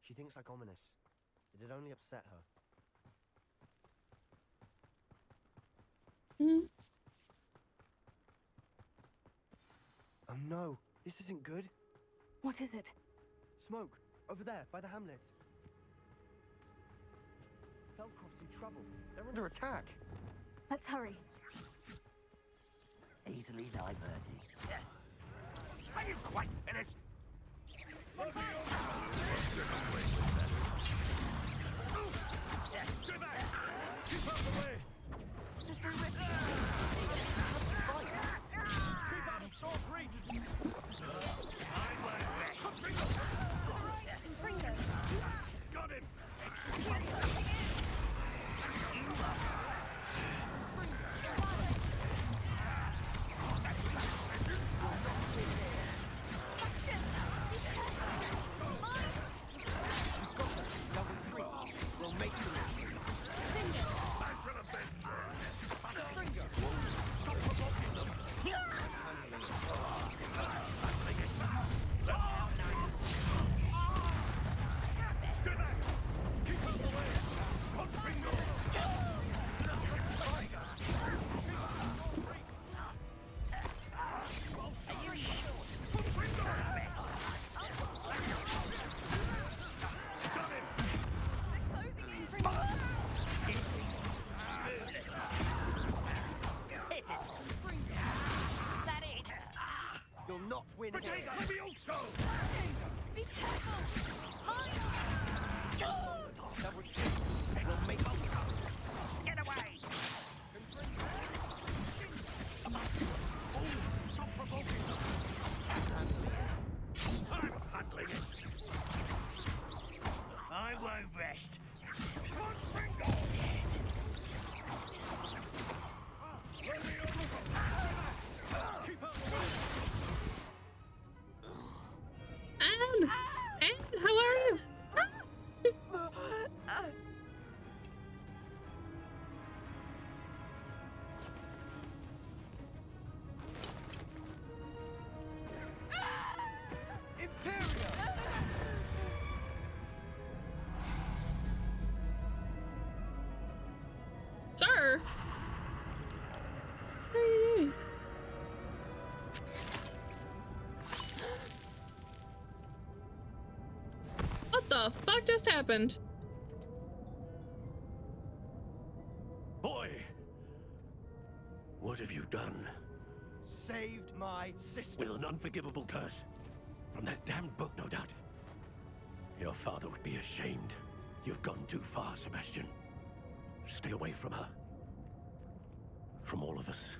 She thinks like ominous. It'd only upset her. Oh no, this isn't good. What is it? Smoke, over there, by the hamlet. Feldcroft's in trouble. They're under attack. Let's hurry. Easily diverted. Are you quite finished? Stay back! Keep out the way! Just a risk. Keep out of sword reach! Got him! We'll make them. Stay back! Keep out the way! Hot finger! You'll not win here. Let me also! Be careful! That retreat will make them. Get away! Stop provoking them! I'm handling it! I won't rest. Hot finger! Keep out the way! Anne! Anne, how are you? Sir! What are you doing? What the fuck just happened? Boy! What have you done? Saved my sister. With an unforgivable curse. From that damned book, no doubt. Your father would be ashamed. You've gone too far, Sebastian. Stay away from her. From all of us.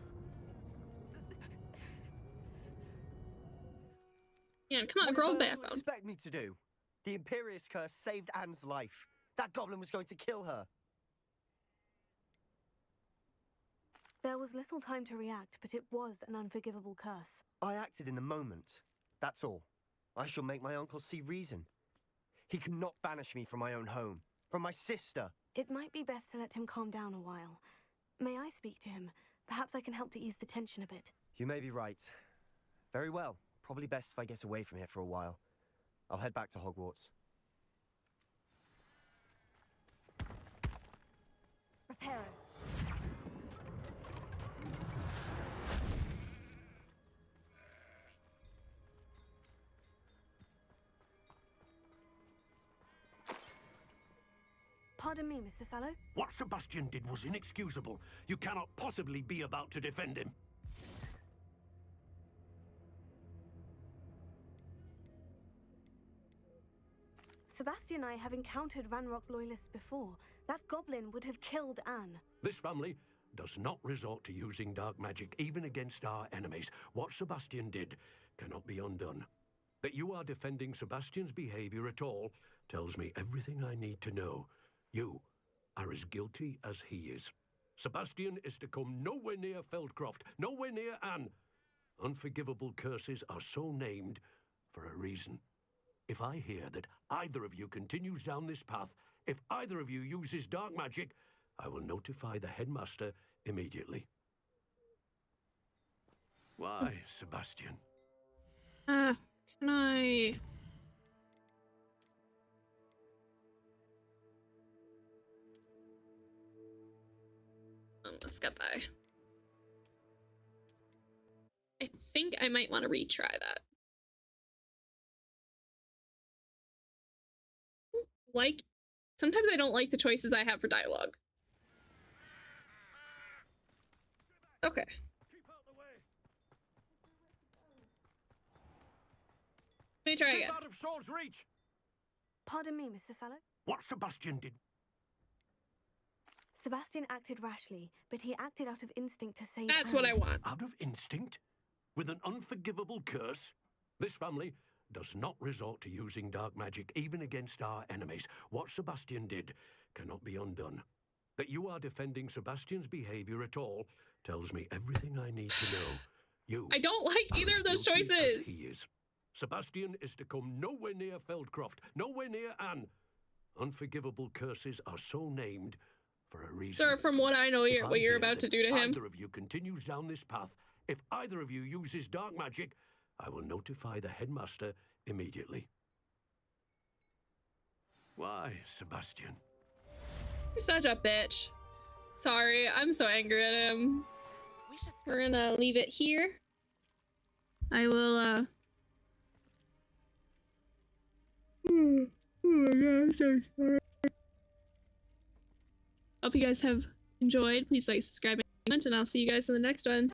Yeah, come on, grow a What do you backbone. expect me to do? The Imperious curse saved Anne's life. That goblin was going to kill her. There was little time to react, but it was an unforgivable curse. I acted in the moment. That's all. I shall make my uncle see reason. He cannot banish me from my own home, from my sister. It might be best to let him calm down a while. May I speak to him? Perhaps I can help to ease the tension a bit. You may be right. Very well. Probably best if I get away from here for a while. I'll head back to Hogwarts. Reparo. Pardon me, Mr. Sallow. What Sebastian did was inexcusable. You cannot possibly be about to defend him. Sebastian and I have encountered Ranrock's loyalists before. That goblin would have killed Anne. This family does not resort to using dark magic even against our enemies. What Sebastian did cannot be undone. That you are defending Sebastian's behavior at all tells me everything I need to know. You are as guilty as he is. Sebastian is to come nowhere near Feldcroft, nowhere near Anne. Unforgivable curses are so named for a reason. If I hear that either of you continues down this path, if either of you uses dark magic, I will notify the headmaster immediately. Why, Sebastian? Can I... think I might want to retry that. Like, sometimes I don't like the choices I have for dialogue. Okay. Let me try again. Out of sword's reach. Pardon me, Mr. Sallow. What Sebastian did. Sebastian acted rashly, but he acted out of instinct to save That's what I Anne. want. Out of instinct? With an unforgivable curse? This family does not resort to using dark magic even against our enemies. What Sebastian did cannot be undone. That you are defending Sebastian's behavior at all tells me everything I need to know. You. I don't like either of those guilty as choices. he is. Sebastian is to come nowhere near Feldcroft, nowhere near Anne. Unforgivable curses are so named for a reason. Sir, from what I know, If what I you're hear about to that do to him. Either of you continues down this path, if either of you uses dark magic, I will notify the headmaster immediately. Why, Sebastian? You're such a bitch. Sorry, I'm so angry at him. We're gonna leave it here. I will, Oh my god, I'm so sorry. Hope you guys have enjoyed. Please like, subscribe, and comment, and I'll see you guys in the next one.